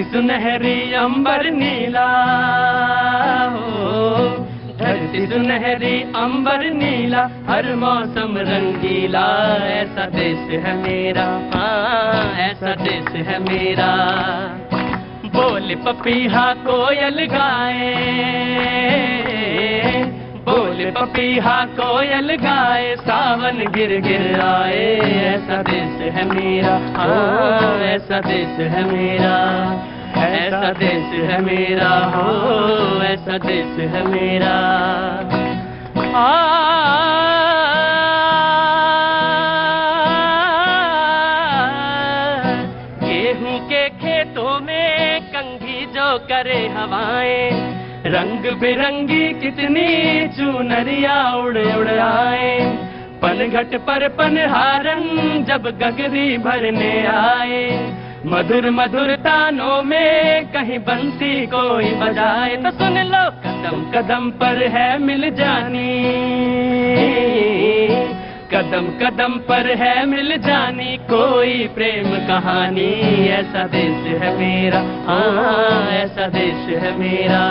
धरती सुनहरी अंबर नीला हो, धरती सुनहरी अंबर नीला, हर मौसम रंगीला, ऐसा देश है मेरा, हाँ ऐसा देश है मेरा। बोल पपीहा कोयल गाए, बोल पपीहा कोयल गाए, सावन गिर गिर आए, ऐसा देश है मेरा, हाँ ऐसा देश है मेरा, ऐसा देश है मेरा, हो ऐसा देश है मेरा। गेहूं के खेतों में कंघी जो करे हवाएं, रंग बिरंगी कितनी चुनरिया उड़ उड़ आए, पनघट पर पनहारन जब गगरी भरने आए, मधुर मधुर तानों में कहीं बंसी कोई बजाए, तो सुन लो कदम कदम पर है मिल जानी, कदम कदम पर है मिल जानी, कोई प्रेम कहानी, ऐसा देश है मेरा, हाँ ऐसा देश है मेरा।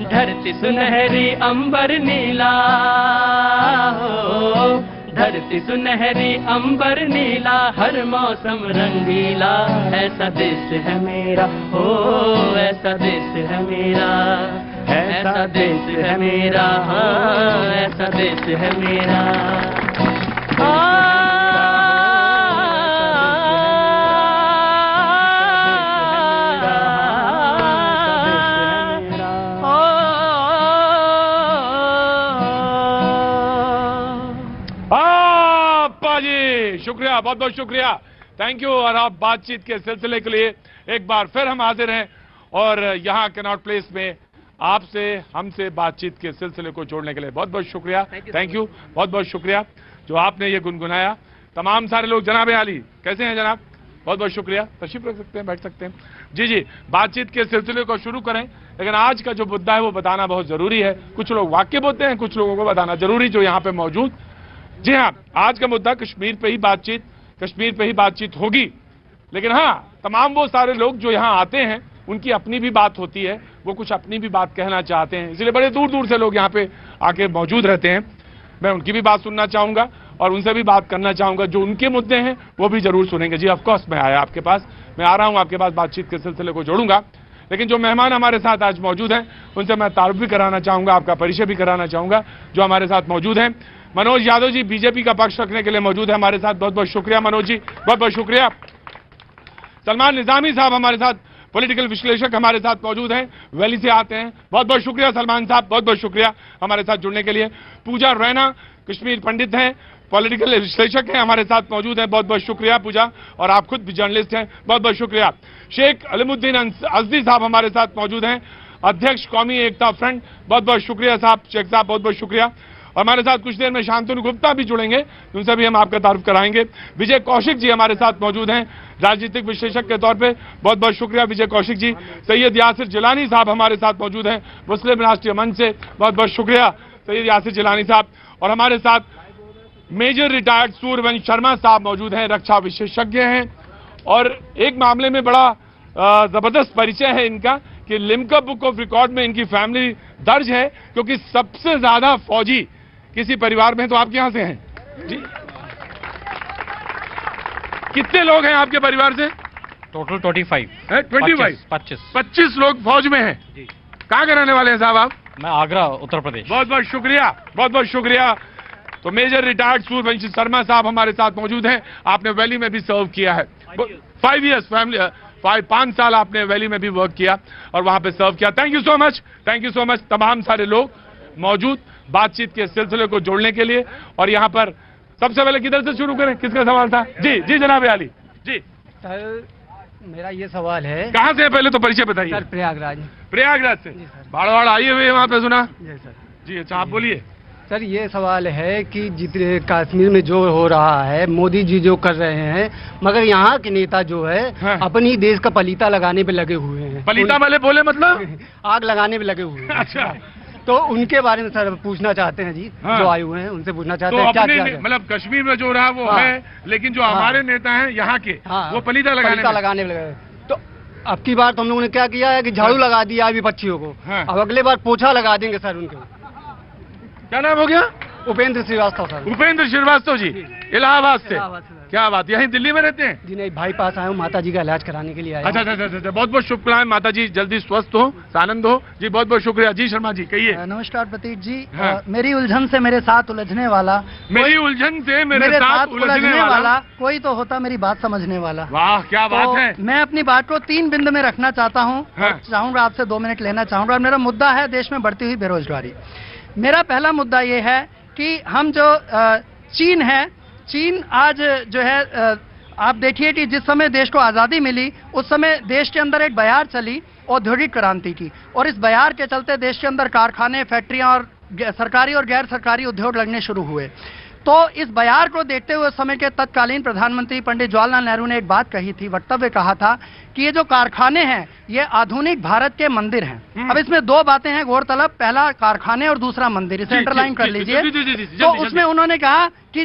धरती सुनहरी अंबर नीला हो, धरती सुनहरी अंबर नीला, हर मौसम रंगीला, ऐसा देश है मेरा, हो ऐसा देश है मेरा, ऐसा देश है मेरा, हाँ ऐसा देश है मेरा। शुक्रिया, बहुत बहुत शुक्रिया, थैंक यू। और आप बातचीत के सिलसिले के लिए एक बार फिर हम हाजिर हैं और यहाँ कैनॉट प्लेस में आपसे हमसे बातचीत के सिलसिले को जोड़ने के लिए बहुत बहुत शुक्रिया, थैंक यू, बहुत बहुत शुक्रिया जो आपने ये गुनगुनाया। तमाम सारे लोग, जनाब आली कैसे हैं जनाब, बहुत बहुत शुक्रिया, तशरीफ रख सकते हैं, बैठ सकते हैं। जी जी, बातचीत के सिलसिले को शुरू करें, लेकिन आज का जो मुद्दा है वो बताना बहुत जरूरी है। कुछ लोग वाक्य बोलते हैं, कुछ लोगों को बताना जरूरी जो यहाँ पे मौजूद। जी हाँ, आज का मुद्दा कश्मीर पे ही बातचीत होगी, लेकिन हाँ तमाम वो सारे लोग जो यहाँ आते हैं उनकी अपनी भी बात होती है, वो कुछ अपनी भी बात कहना चाहते हैं, इसलिए बड़े दूर दूर से लोग यहाँ पे आके मौजूद रहते हैं। मैं उनकी भी बात सुनना चाहूंगा और उनसे भी बात करना चाहूंगा, जो उनके मुद्दे हैं वो भी जरूर सुनेंगे। जी ऑफकोर्स मैं आया आपके पास, मैं आ रहा हूँ आपके पास, बातचीत के सिलसिले को जोड़ूंगा। लेकिन जो मेहमान हमारे साथ आज मौजूद हैं उनसे मैं तारुफ भी कराना चाहूंगा, आपका परिचय भी कराना चाहूंगा। जो हमारे साथ मौजूद हैं, मनोज यादव जी बीजेपी का पक्ष रखने के लिए मौजूद है हमारे साथ, बहुत बहुत शुक्रिया मनोज जी, बहुत बहुत शुक्रिया। सलमान निजामी साहब हमारे साथ, पॉलिटिकल विश्लेषक हमारे साथ मौजूद हैं, वैली से आते हैं, बहुत बहुत शुक्रिया सलमान साहब, बहुत बहुत शुक्रिया हमारे साथ जुड़ने के लिए। पूजा रैना कश्मीर पंडित हैं, पॉलिटिकल विश्लेषक हैं, हमारे साथ मौजूद हैं, बहुत बहुत शुक्रिया पूजा, और आप खुद भी जर्नलिस्ट हैं, बहुत बहुत शुक्रिया। शेख अलीमुद्दीन अजदी साहब हमारे साथ मौजूद हैं, अध्यक्ष कौमी एकता फ्रंट, बहुत बहुत शुक्रिया साहब, शेख साहब बहुत बहुत शुक्रिया। और हमारे साथ कुछ देर में शांतनु गुप्ता भी जुड़ेंगे, उनसे भी हम आपका तारुफ कराएंगे। विजय कौशिक जी हमारे साथ मौजूद हैं, राजनीतिक विश्लेषक के तौर पे, बहुत बहुत शुक्रिया विजय कौशिक जी। सैयद यासिर जिलानी साहब हमारे साथ मौजूद हैं, मुस्लिम राष्ट्रीय मंच से, बहुत बहुत शुक्रिया सैयद यासिर जिलानी साहब। और हमारे साथ मेजर रिटायर्ड सूर्यवंश शर्मा साहब मौजूद हैं, रक्षा विशेषज्ञ हैं, और एक मामले में बड़ा जबरदस्त परिचय है इनका कि लिम्का बुक ऑफ रिकॉर्ड में इनकी फैमिली दर्ज है, क्योंकि सबसे ज्यादा फौजी किसी परिवार में तो आपके यहां से हैं जी। कितने लोग हैं आपके परिवार से? टोटल 25 है, 25 लोग फौज में हैं जी। कहाँ के रहने वाले हैं साहब आप? मैं आगरा, उत्तर प्रदेश। बहुत बहुत शुक्रिया, बहुत बहुत शुक्रिया। तो मेजर रिटायर्ड सूर्यवंशी शर्मा साहब हमारे साथ मौजूद हैं, आपने वैली में भी सर्व किया है, 5 इयर्स फैमिली, 5 साल आपने वैली में भी वर्क किया और वहां पे सर्व किया। Thank you so much, thank you so much. तमाम सारे लोग मौजूद बातचीत के सिलसिले को जोड़ने के लिए। और यहाँ पर सबसे पहले किधर से शुरू करें, किसका सवाल था? जी जी जनाब आली जी। सर मेरा ये सवाल है, कहाँ से है पहले तो परिचय बताइए। सर प्रयागराज। प्रयागराज से भाड़वाड़ आइए हुए वहाँ पे सुना जी सर। जी अच्छा आप बोलिए। सर ये सवाल है कि जितने कश्मीर में जो हो रहा है, मोदी जी जो कर रहे हैं, मगर यहाँ के नेता जो है हाँ। अपनी देश का पलीता लगाने पे लगे हुए हैं। पलीता वाले बोले मतलब आग लगाने पे लगे हुए हैं। अच्छा, तो उनके बारे में सर पूछना चाहते हैं जी। हाँ। जो आए हुए हैं उनसे पूछना चाहते तो हैं क्या अपने किया जाए? मतलब कश्मीर में जो रहा वो हाँ। है, लेकिन जो हमारे नेता हैं यहाँ के हाँ। वो पलीता लगाने पे लगे। तो अब की बार तो हम लोगों ने क्या किया है कि झाड़ू लगा दिया अभी विपक्षियों को। हाँ। अब अगले बार पोछा लगा देंगे सर उनके। क्या नाम हो गया? उपेंद्र श्रीवास्तव सर। उपेंद्र श्रीवास्तव जी, इलाहाबाद से। इलाहाबाद से। क्या बात, यहीं दिल्ली में रहते हैं? जी नहीं, भाई पास आए हूँ, माता जी का इलाज कराने के लिए आया हूँ। अच्छा, बहुत बहुत शुभकामनाएं, माता जी जल्दी स्वस्थ हो, आनंद हो जी। बहुत बहुत शुक्रिया जी। शर्मा जी कहिए। नमस्कार प्रतीक जी। हाँ। मेरी उलझन से मेरे साथ उलझने वाला, मेरी उलझन से मेरे साथ उलझने वाला कोई तो होता मेरी बात समझने वाला। वाह क्या बात तो है। मैं अपनी बात को 3 बिंदु में रखना चाहता हूँ। हाँ। चाहूंगा आपसे 2 मिनट लेना चाहूंगा। मेरा मुद्दा है देश में बढ़ती हुई बेरोजगारी। मेरा पहला मुद्दा ये है कि हम जो चीन है, चीन आज जो है, आप देखिए कि जिस समय देश को आज़ादी मिली उस समय देश के अंदर एक बयार चली औद्योगिक क्रांति की, और इस बयार के चलते देश के अंदर कारखाने, फैक्ट्रियां और सरकारी और गैर सरकारी उद्योग लगने शुरू हुए। तो इस बयार को देखते हुए उस समय के तत्कालीन प्रधानमंत्री पंडित जवाहरलाल नेहरू ने एक बात कही थी, वक्तव्य कहा था कि ये जो कारखाने हैं ये आधुनिक भारत के मंदिर हैं। अब इसमें 2 बातें हैं गौरतलब, पहला कारखाने और दूसरा मंदिर, इसे अंडरलाइन कर लीजिए। तो उसमें उन्होंने कहा कि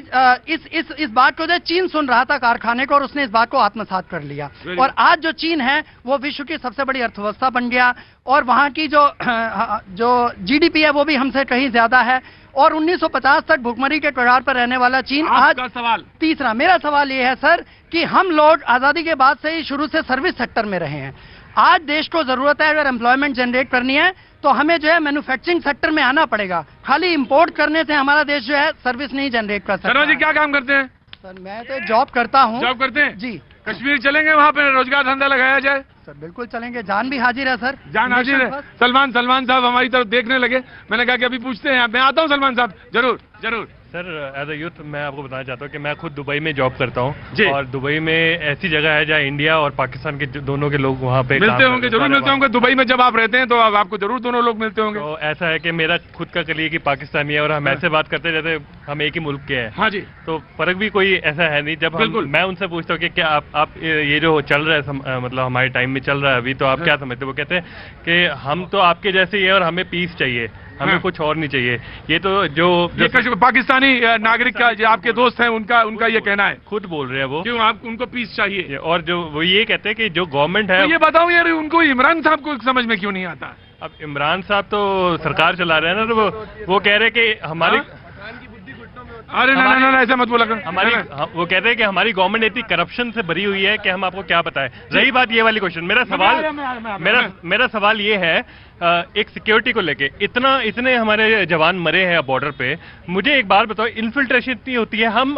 इस बात को जो चीन सुन रहा था कारखाने को, और उसने इस बात को आत्मसात कर लिया, और आज जो चीन है वो विश्व की सबसे बड़ी अर्थव्यवस्था बन गया, और वहां की जो जीडीपी है वो भी हमसे कहीं ज्यादा है, और 1950 तक भुखमरी के कगार पर रहने वाला चीन आज। सवाल तीसरा मेरा सवाल ये है सर कि हम लोग आजादी के बाद से ही शुरू से सर्विस सेक्टर में रहे हैं। आज देश को जरूरत है अगर एम्प्लॉयमेंट जनरेट करनी है तो हमें जो है मैन्युफैक्चरिंग सेक्टर में आना पड़ेगा। खाली इंपोर्ट करने से हमारा देश जो है सर्विस नहीं जनरेट कर सकता। शर्मा जी क्या काम करते हैं? सर मैं तो जॉब करता हूँ। जॉब करते हैं जी। कश्मीर चलेंगे, वहाँ पे रोजगार धंधा लगाया जाए? सर बिल्कुल चलेंगे, जान भी हाजिर है सर। जान हाजिर है। सलमान साहब हमारी तरफ देखने लगे, मैंने कहा कि अभी पूछते हैं, मैं आता हूँ सलमान साहब। जरूर जरूर सर, एज अ यूथ मैं आपको बताना चाहता हूँ कि मैं खुद दुबई में जॉब करता जी। हूँ, और दुबई में ऐसी जगह है जहाँ इंडिया और पाकिस्तान के दोनों के लोग वहाँ पे मिलते होंगे, जरूर मिलते होंगे। दुबई में जब आप रहते हैं तो आपको जरूर दोनों लोग मिलते होंगे। तो ऐसा है कि मेरा खुद का कलीग ही पाकिस्तानी है, और हम ऐसे बात करते हैं जैसे हम एक ही मुल्क के हैं। हाँ जी। तो फर्क भी कोई ऐसा है नहीं। जब मैं उनसे पूछता हूँ कि क्या आप ये जो चल रहा है, मतलब हमारे टाइम में चल रहा है अभी, तो आप क्या समझते हो? वो कहते हैं कि हम तो आपके जैसे ही है और हमें पीस चाहिए, हमें कुछ और नहीं चाहिए। ये तो जो पाकिस्तानी नागरिक का जो आपके दोस्त हैं उनका ये कहना है, खुद बोल रहे हैं वो, क्यों आप उनको पीस चाहिए। और जो वो ये कहते हैं कि जो गवर्नमेंट है। तो ये बताओ यार, उनको इमरान साहब को समझ में क्यों नहीं आता? अब इमरान साहब तो सरकार चला रहे हैं ना, तो वो कह रहे कि हमारी अरे ना ऐसा मत बोला करो। वो कहते हैं कि हमारी गवर्नमेंट इतनी करप्शन से भरी हुई है कि हम आपको क्या बताएं। रही बात ये वाली क्वेश्चन, मेरा सवाल ये है, एक सिक्योरिटी को लेके इतने हमारे जवान मरे हैं बॉर्डर पे। मुझे एक बात बताओ, इन्फिल्ट्रेशन इतनी होती है, हम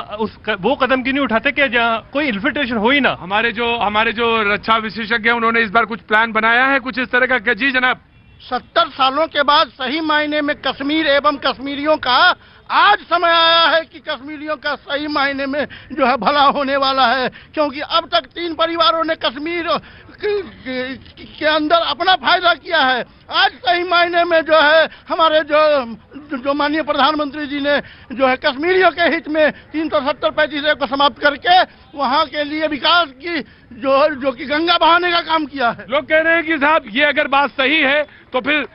वो कदम क्यों नहीं उठाते कि जहाँ कोई इन्फिल्ट्रेशन हो ही ना? हमारे जो रक्षा विशेषज्ञ हैं उन्होंने इस बार कुछ प्लान बनाया है कुछ इस तरह का? जी जनाब। 70 सालों के बाद सही मायने में कश्मीर एवं कश्मीरियों का आज समय आया है कि कश्मीरियों का सही मायने में जो है भला होने वाला है, क्योंकि अब तक 3 परिवारों ने कश्मीर के अंदर अपना फायदा किया है। आज सही मायने में जो है हमारे जो माननीय प्रधानमंत्री जी ने जो है कश्मीरियों के हित में 370-35 को समाप्त करके वहाँ के लिए विकास की जो कि गंगा बहाने का काम किया है। लोग कह रहे हैं कि साहब ये अगर बात सही है तो फिर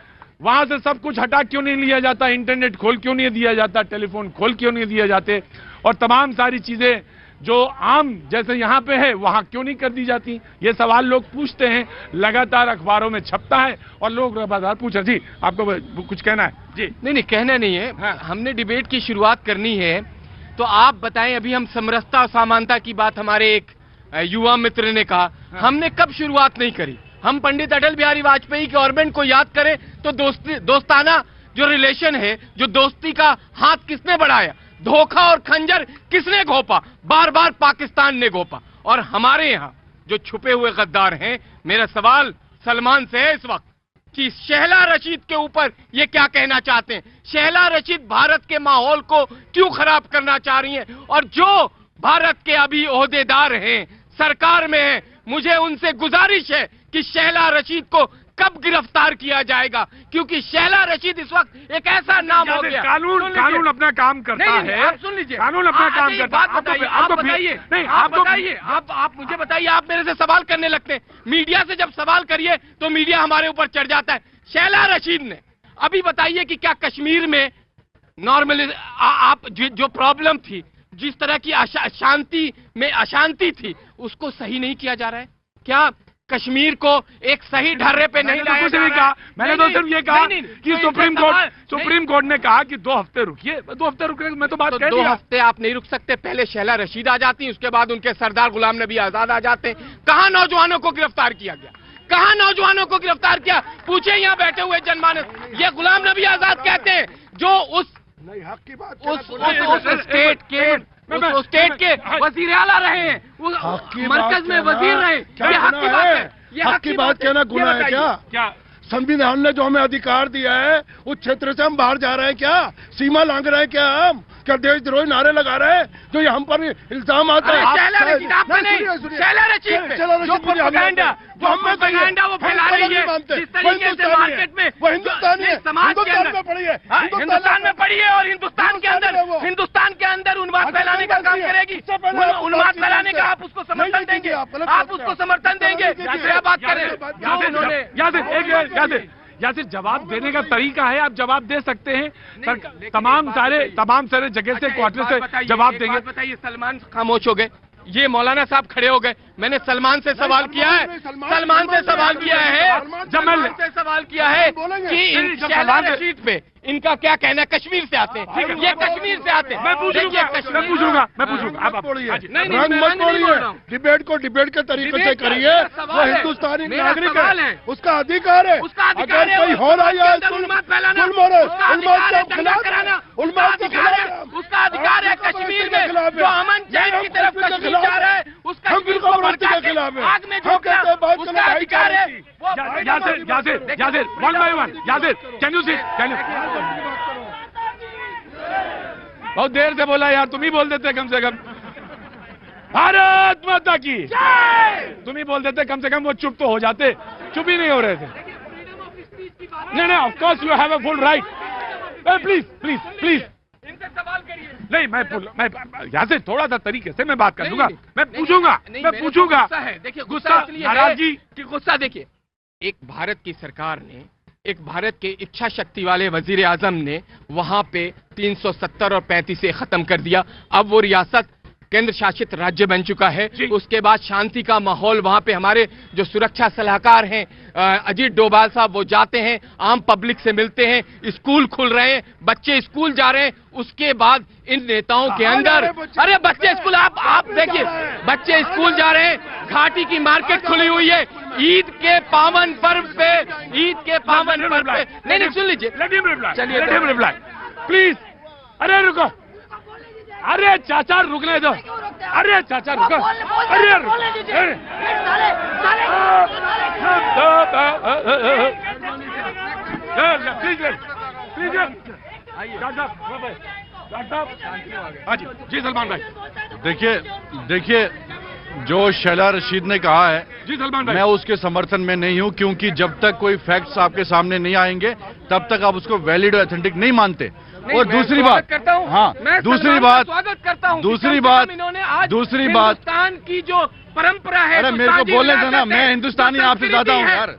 वहां से सब कुछ हटा क्यों नहीं लिया जाता, इंटरनेट खोल क्यों नहीं दिया जाता, टेलीफोन खोल क्यों नहीं दिया जाते, और तमाम सारी चीजें जो आम जैसे यहाँ पे है वहां क्यों नहीं कर दी जाती? ये सवाल लोग पूछते हैं, लगातार अखबारों में छपता है और लोग लगातार पूछ रहे। जी आपको कुछ कहना है? जी नहीं कहना नहीं है। हाँ। हमने डिबेट की शुरुआत करनी है, तो आप बताएं। अभी हम समरसता और समानता की बात हमारे एक युवा मित्र ने कहा, हमने कब शुरुआत नहीं करी? हम पंडित अटल बिहारी वाजपेयी गवर्नमेंट को याद करें तो दोस्ताना जो रिलेशन है, जो दोस्ती का हाथ किसने बढ़ाया, धोखा और खंजर किसने घोपा? बार बार पाकिस्तान ने घोपा। और हमारे यहाँ जो छुपे हुए गद्दार हैं, मेरा सवाल सलमान से है इस वक्त कि शहला रशीद के ऊपर ये क्या कहना चाहते हैं? शहला रशीद भारत के माहौल को क्यों खराब करना चाह रही हैं? और जो भारत के अभी ओहदेदार हैं, सरकार में हैं, मुझे उनसे गुजारिश है कि शहला रशीद को कब गिरफ्तार किया जाएगा, क्योंकि शहला रशीद इस वक्त एक ऐसा नाम हो गया। कानून अपना काम करता है। आप सुन लीजिए, कानून अपना काम करता है। आप बताइए, आप मुझे बताइए, आप मेरे से सवाल करने लगते हैं। मीडिया से जब सवाल करिए तो मीडिया हमारे ऊपर चढ़ जाता है। शहला रशीद ने अभी बताइए कि क्या कश्मीर में नॉर्मली आप जो प्रॉब्लम थी, जिस तरह की अशांति थी, उसको सही नहीं किया जा रहा है? क्या कश्मीर को एक सही ढर्रे पे नहीं लाया जा रहा है। मैंने तो सिर्फ ये कहा कि सुप्रीम कोर्ट ने कहा कि 2 हफ्ते रुकिए। 2 हफ्ते रुकने मैं तो बात तो कह 2 दिया। हफ्ते आप नहीं रुक सकते। पहले शैला रशीद आ जाती, उसके बाद उनके सरदार गुलाम नबी आजाद आ जाते। कहां नौजवानों को गिरफ्तार किया गया? कहां नौजवानों को गिरफ्तार किया? पूछे यहां बैठे हुए जनमानस। ये गुलाम नबी आजाद कहते हैं जो उस स्टेट के वजीर आला रहे हैं, मरकज में वजीर रहे। ये हक की बात है। हक की बात कहना गुनाह है क्या? संविधान ने जो हमें अधिकार दिया है उस क्षेत्र से हम बाहर जा रहे हैं क्या? सीमा लांघ रहे हैं क्या? हम क्या देशद्रोही नारे लगा रहे हैं जो ये हम पर इल्जाम आता है? शैला रशीद आप पे नहीं, शैला रशीद पे जो प्रोपेगेंडा वो फैला रही है जिस तरीके से मार्केट में वो हिंदुस्तानी है, समाज के अंदर पड़ी है, हिंदुस्तान में पड़ी है और हिंदुस्तान के अंदर उन्माद फैलाने का काम करेगी। उन्माद फैलाने का आप उसको समर्थन देंगे? आप उसको समर्थन देंगे? क्या बात करें? यासिर जवाब देने का तरीका है, आप जवाब दे सकते हैं। तमाम सारे जगह से क्वार्टर से जवाब देंगे। बताइए, सलमान खामोश हो गए, ये मौलाना साहब खड़े हो गए। मैंने सलमान से सवाल किया है, सलमान से सवाल किया है कि इन शैला रशीद पे इनका क्या कहना है? कश्मीर से आते हैं, ये कश्मीर से आते हैं। मैं पूछूंगा आप रंग मत बोलिए, डिबेट को डिबेट के तरीके से करिए। वो हिंदुस्तानी नागरिक है, उसका अधिकार है। अगर कोई हो रहा है उसका अधिकार है कश्मीर में जो अमन चैन की तरफ कश्मीर जा रहा है, उसका के खिलाफ है। आग में झोंकना उसका अधिकार है। Yasir one by one. Yasir can you बहुत देर से बोला यार, तुम ही बोल देते कम से कम। भारत माता की तुम ही बोल देते कम से कम, वो चुप तो हो जाते। चुप ही नहीं हो रहे थे। नहीं, of course you have a full right. Please इनसे सवाल करिए। नहीं, मैं यहाँ से थोड़ा सा तरीके से मैं बात कर लूंगा। मैं पूछूंगा। देखिए, गुस्सा, नाराजगी की गुस्सा देखिए, एक भारत की सरकार ने, एक भारत के इच्छा शक्ति वाले वजीर आजम ने वहां पे 370 और 35 से खत्म कर दिया। अब वो रियासत केंद्र शासित राज्य बन चुका है। उसके बाद शांति का माहौल वहां पे, हमारे जो सुरक्षा सलाहकार हैं अजीत डोभाल साहब, वो जाते हैं, आम पब्लिक से मिलते हैं, स्कूल खुल रहे हैं, बच्चे स्कूल जा रहे हैं। उसके बाद इन नेताओं के अंदर, अरे बच्चे स्कूल, आप देखिए, बच्चे स्कूल जा रहे हैं, घाटी की मार्केट खुली हुई है। ईद के पावन पर्व पे नहीं, सुन लीजिए, चलिए प्लीज। अरे रुको, अरे चाचा रुकने दो। अरे चाचा रुको, जी सलमान भाई। देखिए जो शैला रशीद ने कहा है, जी सलमान भाई, मैं उसके समर्थन में नहीं हूं, क्योंकि जब तक कोई फैक्ट्स आपके सामने नहीं आएंगे तब तक आप उसको वैलिड और ऑथेंटिक नहीं मानते। और दूसरी बात, दूसरी बात हिंदुस्तान की जो परंपरा है, अरे मेरे को बोलने दो ना, मैं हिंदुस्तानी आपसे ज्यादा हूँ यार।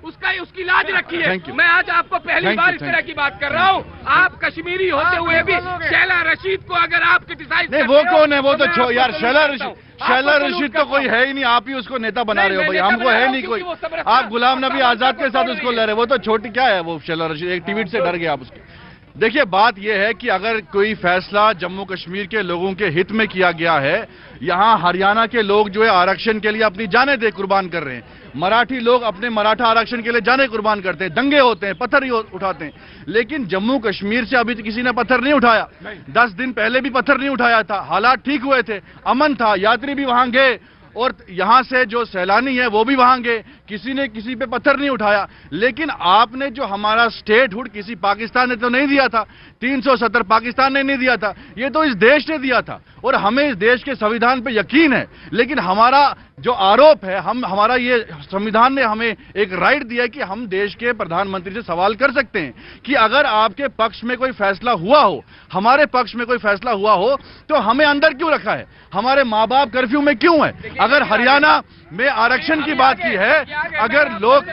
उसकी लाज रखी है। मैं आज आपको पहली बार इस तरह की बात कर रहा हूँ। आप कश्मीरी होते हुए भी शैला रशीद को अगर आप क्रिटिसाइज नहीं, वो कौन है? वो तो छो यार, शैला रशीद तो कोई है ही नहीं। आप ही उसको नेता बना रहे हो भाई, हमको है नहीं कोई। आप गुलाम नबी आजाद के साथ उसको लड़ रहे, वो तो छोटी क्या है वो शैला रशीद, एक ट्वीट से डर गया आप उसके। देखिए बात यह है कि अगर कोई फैसला जम्मू कश्मीर के लोगों के हित में किया गया है, यहां हरियाणा के लोग जो है आरक्षण के लिए अपनी जानें दे कुर्बान कर रहे हैं, मराठी लोग अपने मराठा आरक्षण के लिए जानें कुर्बान करते हैं, दंगे होते हैं, पत्थर ही उठाते हैं, लेकिन जम्मू कश्मीर से अभी तक किसी ने पत्थर नहीं उठाया। 10 दिन पहले भी पत्थर नहीं उठाया था, हालात ठीक हुए थे, अमन था, यात्री भी वहां गए और यहां से जो सैलानी है वो भी वहां गए, किसी ने किसी पे पत्थर नहीं उठाया। लेकिन आपने जो हमारा स्टेटहुड किसी पाकिस्तान ने तो नहीं दिया था, 370 पाकिस्तान ने नहीं दिया था, ये तो इस देश ने दिया था और हमें इस देश के संविधान पे यकीन है। लेकिन हमारा जो आरोप है, हमारा ये संविधान ने हमें एक राइट दिया है कि हम देश के प्रधानमंत्री से सवाल कर सकते हैं कि अगर आपके पक्ष में कोई फैसला हुआ हो, हमारे पक्ष में कोई फैसला हुआ हो, तो हमें अंदर क्यों रखा है? हमारे माँ बाप कर्फ्यू में क्यों है? अगर हरियाणा में आरक्षण की बात की है, अगर लोग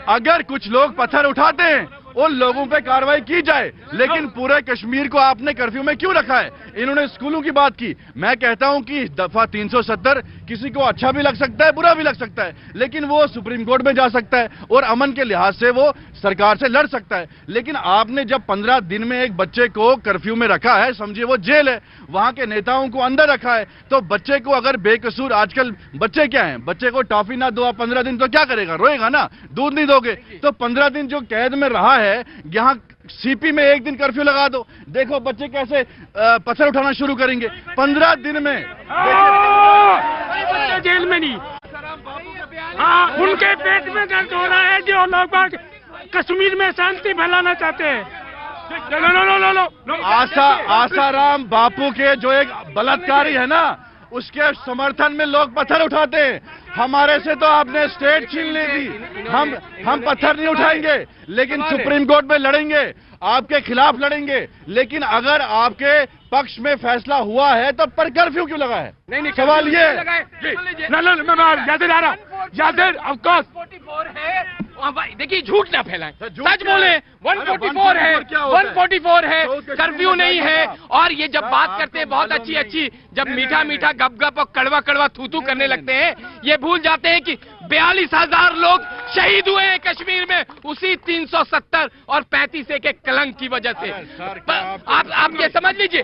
अगर कुछ लोग पत्थर उठाते हैं उन लोगों पे कार्रवाई की जाए। लेकिन पूरे कश्मीर को आपने कर्फ्यू में क्यों रखा है? इन्होंने स्कूलों की बात की। मैं कहता हूं कि दफा 370 किसी को अच्छा भी लग सकता है, बुरा भी लग सकता है, लेकिन वो सुप्रीम कोर्ट में जा सकता है और अमन के लिहाज से वो सरकार से लड़ सकता है। लेकिन आपने जब 15 दिन में एक बच्चे को कर्फ्यू में रखा है, समझिए वो जेल है, वहां के नेताओं को अंदर रखा है, तो बच्चे को अगर बेकसूर, आजकल बच्चे क्या हैं, बच्चे को टॉफी ना दो 15 दिन तो क्या करेगा? रोएगा ना, दूध नहीं दोगे। तो 15 दिन जो कैद में रहा है, यहाँ सीपी में एक दिन कर्फ्यू लगा दो, देखो बच्चे कैसे पत्थर उठाना शुरू करेंगे 15 दिन में। बच्चे जेल में नहीं, हाँ, उनके पेट में दर्द हो रहा है जो लोग कश्मीर में शांति फैलाना चाहते हैं। आसाराम बापू के जो एक बलात्कारी है ना, उसके समर्थन में लोग पत्थर उठाते हैं। हमारे से तो आपने स्टेट छीन ली थी, हम पत्थर नहीं उठाएंगे, लेकिन सुप्रीम कोर्ट में लड़ेंगे, आपके खिलाफ लड़ेंगे। लेकिन अगर आपके पक्ष में फैसला हुआ है तब पर कर्फ्यू क्यों लगा है? नहीं, सवाल ये यादर ऑफकोर्स देखिए, झूठ ना फैलाएं, सच बोले। 144 है, 144 है, कर्फ्यू नहीं है। और ये जब बात करते हैं बहुत अच्छी, जब मीठा मीठा गप गप और कड़वा कड़वा थू थू करने लगते हैं, ये भूल जाते हैं कि 42,000 लोग शहीद हुए हैं कश्मीर में उसी 370 और 35 के कलंक की वजह से। आप ये समझ लीजिए,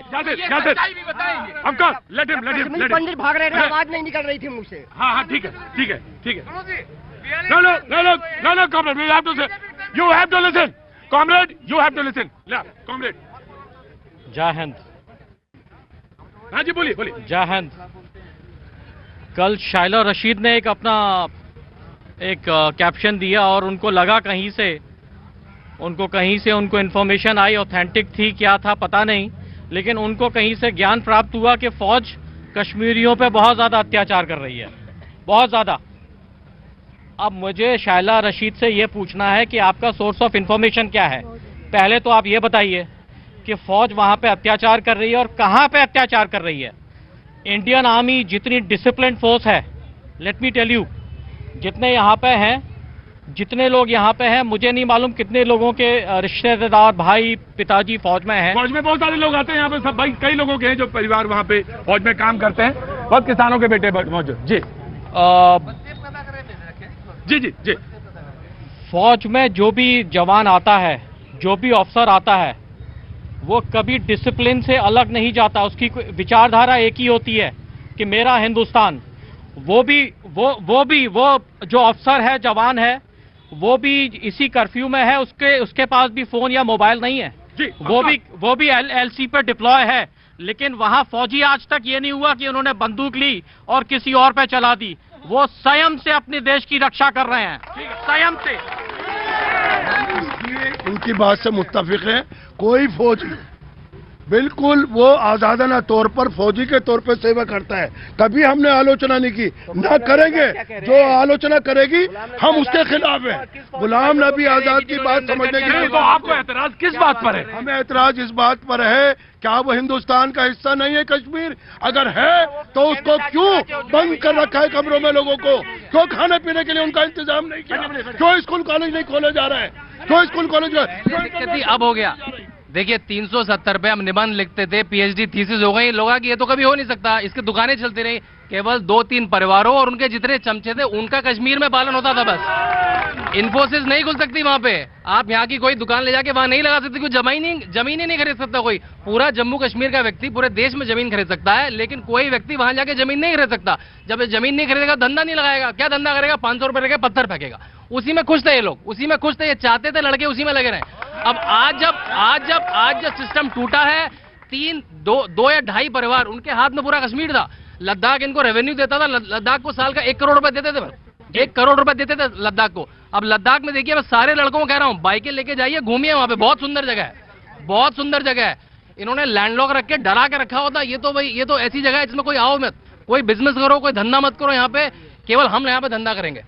पंडित भाग रहे थे, आवाज नहीं निकल रही थी मुंह से। हाँ, ठीक है। No, comrade, you have to listen. Comrade, you have to listen. Comrade. जय हिंद। हाँ जी, बोलिए। जय हिंद। कल शाइला रशीद ने एक अपना कैप्शन दिया और उनको लगा कहीं से उनको इन्फॉर्मेशन आई, ऑथेंटिक थी क्या था पता नहीं, लेकिन उनको कहीं से ज्ञान प्राप्त हुआ कि फौज कश्मीरियों पे बहुत ज्यादा अत्याचार कर रही है, बहुत ज्यादा। अब मुझे शाइला रशीद से ये पूछना है कि आपका सोर्स ऑफ इंफॉर्मेशन क्या है? पहले तो आप ये बताइए कि फौज वहां पे अत्याचार कर रही है और कहां पे अत्याचार कर रही है। इंडियन आर्मी जितनी डिसिप्लिन फोर्स है, लेट मी टेल यू, जितने यहाँ पे हैं, जितने लोग यहाँ पे हैं, मुझे नहीं मालूम कितने लोगों के रिश्तेदार, भाई, पिताजी फौज में हैं। फौज में बहुत सारे लोग आते हैं यहाँ पे, सब भाई, कई लोगों के हैं जो परिवार वहाँ पे फौज में काम करते हैं, बहुत किसानों के बेटे मौजूद। जी। फौज में जो भी जवान आता है, जो भी अफसर आता है, वो कभी डिसिप्लिन से अलग नहीं जाता। उसकी विचारधारा एक ही होती है कि मेरा हिंदुस्तान। वो जो अफसर है, जवान है, वो भी इसी कर्फ्यू में है, उसके पास भी फोन या मोबाइल नहीं है जी, वो भी LC पर डिप्लॉय है। लेकिन वहां फौजी आज तक ये नहीं हुआ कि उन्होंने बंदूक ली और किसी और पे चला दी। वो संयम से अपने देश की रक्षा कर रहे हैं, संयम से। उनकी बात से मुत्तफिक है। कोई फौजी बिल्कुल वो आजादाना तौर पर फौजी के तौर पर सेवा करता है। कभी हमने आलोचना नहीं की, ना करेंगे। जो आलोचना करेगी हम उसके खिलाफ हैं। गुलाम नबी आजाद की बात समझने के लिए तो आपको एतराज किस बात पर है? हमें एतराज इस बात पर है, क्या वो हिंदुस्तान का हिस्सा नहीं है कश्मीर? अगर है तो उसको क्यों बंद कर रखा है कमरों में? लोगों को क्यों खाने पीने के लिए उनका इंतजाम नहीं किया? क्यों स्कूल कॉलेज नहीं खोले जा रहे हैं? क्यों स्कूल कॉलेज अब हो गया। देखिए, 370 पे हम निबंध लिखते थे, PhD थीसिस हो गई, लोगों की ये तो कभी हो नहीं सकता, इसकी दुकानें चलती रही। केवल 2-3 परिवारों और उनके जितने चमचे थे उनका कश्मीर में पालन होता था बस। इन्फोसिस नहीं खुल सकती वहां पे। आप यहाँ की कोई दुकान ले जाके वहां नहीं लगा सकते, कोई जमीन ही नहीं खरीद सकता कोई। पूरा जम्मू कश्मीर का व्यक्ति पूरे देश में जमीन खरीद सकता है, लेकिन कोई व्यक्ति वहां जाके जमीन नहीं खरीद सकता। जब जमीन नहीं खरीदेगा, धंधा नहीं लगाएगा। क्या धंधा करेगा? 500 रुपए लेके पत्थर फेंकेगा। उसी में खुश थे ये लोग, उसी में खुश थे। ये चाहते थे लड़के उसी में लगे रहे। अब आज जब सिस्टम टूटा है, 2 या 2.5 परिवार, उनके हाथ में पूरा कश्मीर था। लद्दाख इनको रेवेन्यू देता था, लद्दाख को साल का 1 करोड़ रुपए देते थे, 1 करोड़ रुपए देते थे लद्दाख को। अब लद्दाख में देखिए, मैं सारे लड़कों को कह रहा हूँ, बाइकें लेके जाइए, घूमिए वहां पे, बहुत सुंदर जगह है, बहुत सुंदर जगह है। इन्होंने लैंडलॉक रख के डरा के रखा होता। ये तो ऐसी जगह है जिसमें कोई आओ मत, कोई बिजनेस करो, कोई धंधा मत करो यहाँ पे, केवल हम यहाँ पे धंधा करेंगे।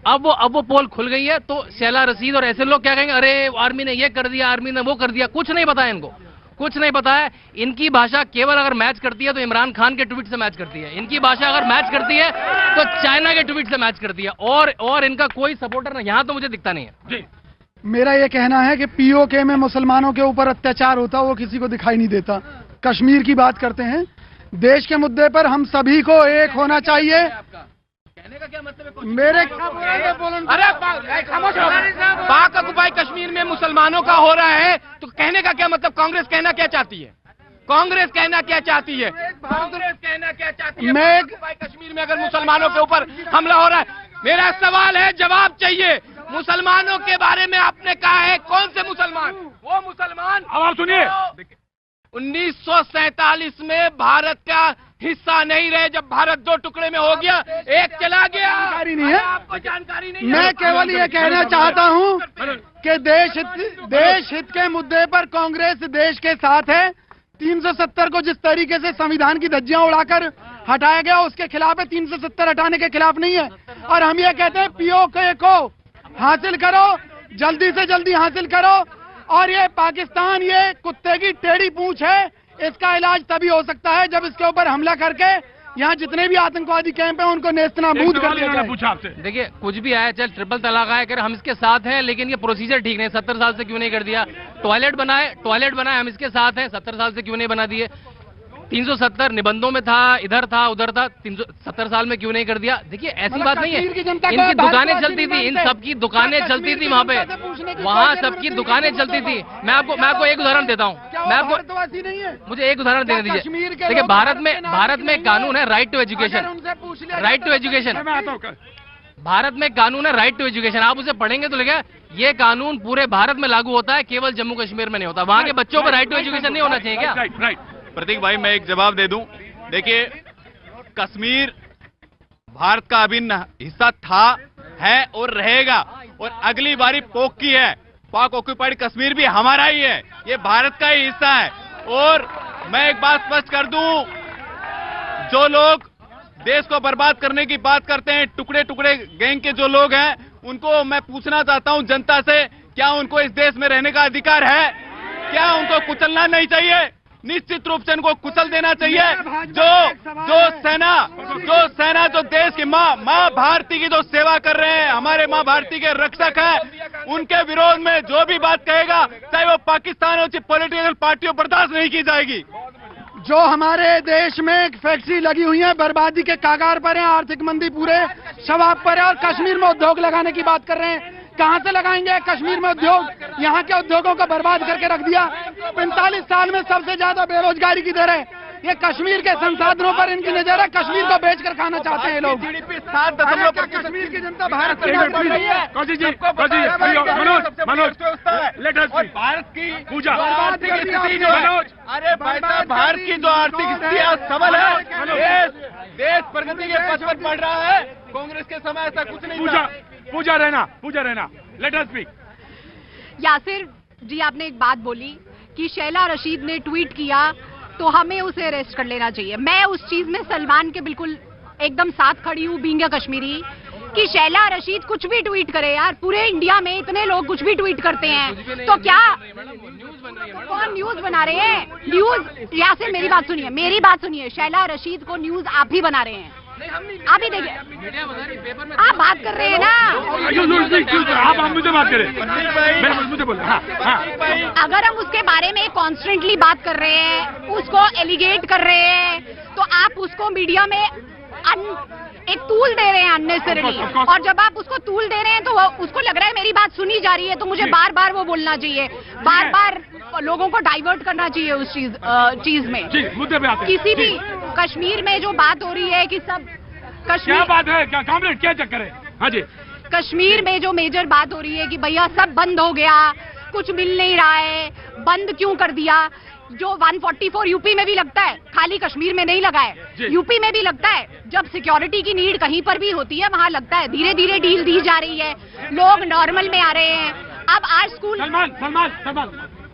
अब वो पोल खुल गई है, तो शाइला रशीद और ऐसे लोग क्या कहेंगे? अरे आर्मी ने ये कर दिया, आर्मी ने वो कर दिया। कुछ नहीं पता है इनको, कुछ नहीं पता है। इनकी भाषा केवल अगर मैच करती है तो इमरान खान के ट्वीट से मैच करती है। इनकी भाषा अगर मैच करती है तो चाइना के ट्वीट से मैच करती है। और इनका कोई सपोर्टर नहीं, यहाँ तो मुझे दिखता नहीं है। जी, मेरा ये कहना है कि पीओके में मुसलमानों के ऊपर अत्याचार होता वो किसी को दिखाई नहीं देता। कश्मीर की बात करते हैं, देश के मुद्दे पर हम सभी को एक होना चाहिए। कहने का क्या मतलब है? मेरे अरे खामोश रहो। पाक ऑक्युपाई कश्मीर में मुसलमानों का हो रहा है तो कहने का क्या मतलब? कांग्रेस कहना क्या चाहती है? कांग्रेस कहना क्या चाहती है? कांग्रेस कहना क्या चाहती है? मैं ऑक्युपाई कश्मीर में अगर मुसलमानों के ऊपर हमला हो रहा है, मेरा सवाल है, जवाब चाहिए। मुसलमानों के बारे में आपने कहा है, कौन से मुसलमान? वो मुसलमान, अब आप सुनिए, 1947 में भारत का हिस्सा नहीं रहे, जब भारत दो टुकड़े में हो गया, एक चला गया। जानकारी नहीं है, आपको जानकारी नहीं है। मैं केवल ये कहना चाहता हूं कि देश हित के मुद्दे पर कांग्रेस देश के साथ है। 370 को जिस तरीके से संविधान की धज्जियां उड़ाकर हटाया गया, उसके खिलाफ है, 370 हटाने के खिलाफ नहीं है। और हम ये कहते हैं पीओके को हासिल करो, जल्दी से जल्दी हासिल करो। और ये पाकिस्तान ये कुत्ते की टेढ़ी पूंछ है, इसका इलाज तभी हो सकता है जब इसके ऊपर हमला करके यहाँ जितने भी आतंकवादी कैंप हैं उनको नेस्तनाबूद कर दिया जाए। पूछा आपसे, देखिए कुछ भी आया, चल ट्रिपल तलाक आया, कर हम इसके साथ हैं, लेकिन ये प्रोसीजर ठीक नहीं। 70 साल से क्यों नहीं कर दिया? टॉयलेट बनाए हम इसके साथ हैं, 70 साल से क्यों नहीं बना दिए? 370 निबंधों में था, इधर था उधर था, 370 साल में क्यों नहीं कर दिया? देखिए ऐसी बात नहीं है, इनकी दुकानें चलती थी, इन सबकी दुकानें चलती थी वहाँ पे, वहाँ सबकी दुकानें चलती थी। मैं आपको एक उदाहरण देता हूँ, मैं आपको, मुझे एक उदाहरण देने दीजिए। देखिए भारत में कानून है right to education, right to education, Bharat में कानून है राइट टू एजुकेशन। आप उसे पढ़ेंगे तो लगे ये कानून पूरे भारत में लागू होता है, केवल जम्मू कश्मीर में नहीं होता। वहाँ के बच्चों को राइट टू एजुकेशन नहीं होना चाहिए क्या? प्रतीक भाई, मैं एक जवाब दे दूं। देखिए, कश्मीर भारत का अभिन्न हिस्सा था, है और रहेगा, और अगली बारी पोक की है। पाक ऑक्युपाइड कश्मीर भी हमारा ही है, ये भारत का ही हिस्सा है। और मैं एक बात स्पष्ट कर दूं, जो लोग देश को बर्बाद करने की बात करते हैं, टुकड़े टुकड़े गैंग के जो लोग हैं, उनको मैं पूछना चाहता हूं जनता से, क्या उनको इस देश में रहने का अधिकार है? क्या उनको कुचलना नहीं चाहिए? निश्चित रूप से इनको कुचल देना चाहिए। जो सेना जो देश की माँ भारती की जो सेवा कर रहे हैं, हमारे माँ भारती के रक्षक हैं, उनके विरोध में जो भी बात कहेगा, चाहे वो पाकिस्तान हो, पॉलिटिकल पार्टियों, बर्दाश्त नहीं की जाएगी। जो हमारे देश में फैक्ट्री लगी हुई है, बर्बादी के कागार पर है, आर्थिक मंदी पूरे शवाब पर है, और कश्मीर में उद्योग लगाने की बात कर रहे हैं। कहां से लगाएंगे कश्मीर में उद्योग? यहाँ के उद्योगों को बर्बाद करके रख दिया। 45 साल में सबसे ज्यादा बेरोजगारी की दर है। ये कश्मीर के संसाधनों पर इनकी नजर है, कश्मीर को बेचकर खाना चाहते हैं लोग। कश्मीर की जनता भारत की बात कर रही है। भारत की पूजा, अरे भाई साहब, भारत की जो आर्थिक स्थिति सबल है, देश प्रगति के पथ पर बढ़ रहा है। कांग्रेस के समय ऐसा कुछ नहीं था। पूजा रहना, लेट अस स्पीक। यासिर जी, आपने एक बात बोली कि शैला रशीद ने ट्वीट किया तो हमें उसे अरेस्ट कर लेना चाहिए। मैं उस चीज में सलमान के बिल्कुल एकदम साथ खड़ी हूँ, बीइंग अ कश्मीरी, कि शैला रशीद कुछ भी ट्वीट करे यार। पूरे इंडिया में इतने लोग कुछ भी ट्वीट करते हैं, तो क्या कौन न्यूज बना रहे हैं? न्यूज, यासिर मेरी बात सुनिए, शैला रशीद को न्यूज आप ही बना रहे हैं। आप ही देखिए, आप बात कर रहे हैं ना, आप मुझे बात करें, मुझे बोल। अगर हम उसके बारे में कॉन्स्टेंटली बात कर रहे हैं, उसको एलिगेट कर रहे हैं, तो आप उसको मीडिया में एक तूल दे रहे हैं अननेसेसरली। और जब आप उसको तूल दे रहे हैं तो उसको लग रहा है मेरी बात सुनी जा रही है, तो मुझे बार बार वो बोलना चाहिए, बार बार लोगों को डाइवर्ट करना चाहिए उस चीज में। मुद्दे पे आते हैं। किसी भी कश्मीर में जो बात हो रही है कि सब कश्मीर, क्या बात है, क्या कॉमरेड, क्या चक्कर है? हाँ जी, कश्मीर में जो मेजर बात हो रही है कि भैया सब बंद हो गया, कुछ मिल नहीं रहा है, बंद क्यों कर दिया? जो 144 यूपी में भी लगता है, खाली कश्मीर में नहीं लगा है, यूपी में भी लगता है। जब सिक्योरिटी की नीड कहीं पर भी होती है वहां लगता है। धीरे धीरे डील दी जा रही है, लोग नॉर्मल में आ रहे हैं। अब आज स्कूल, सलमान,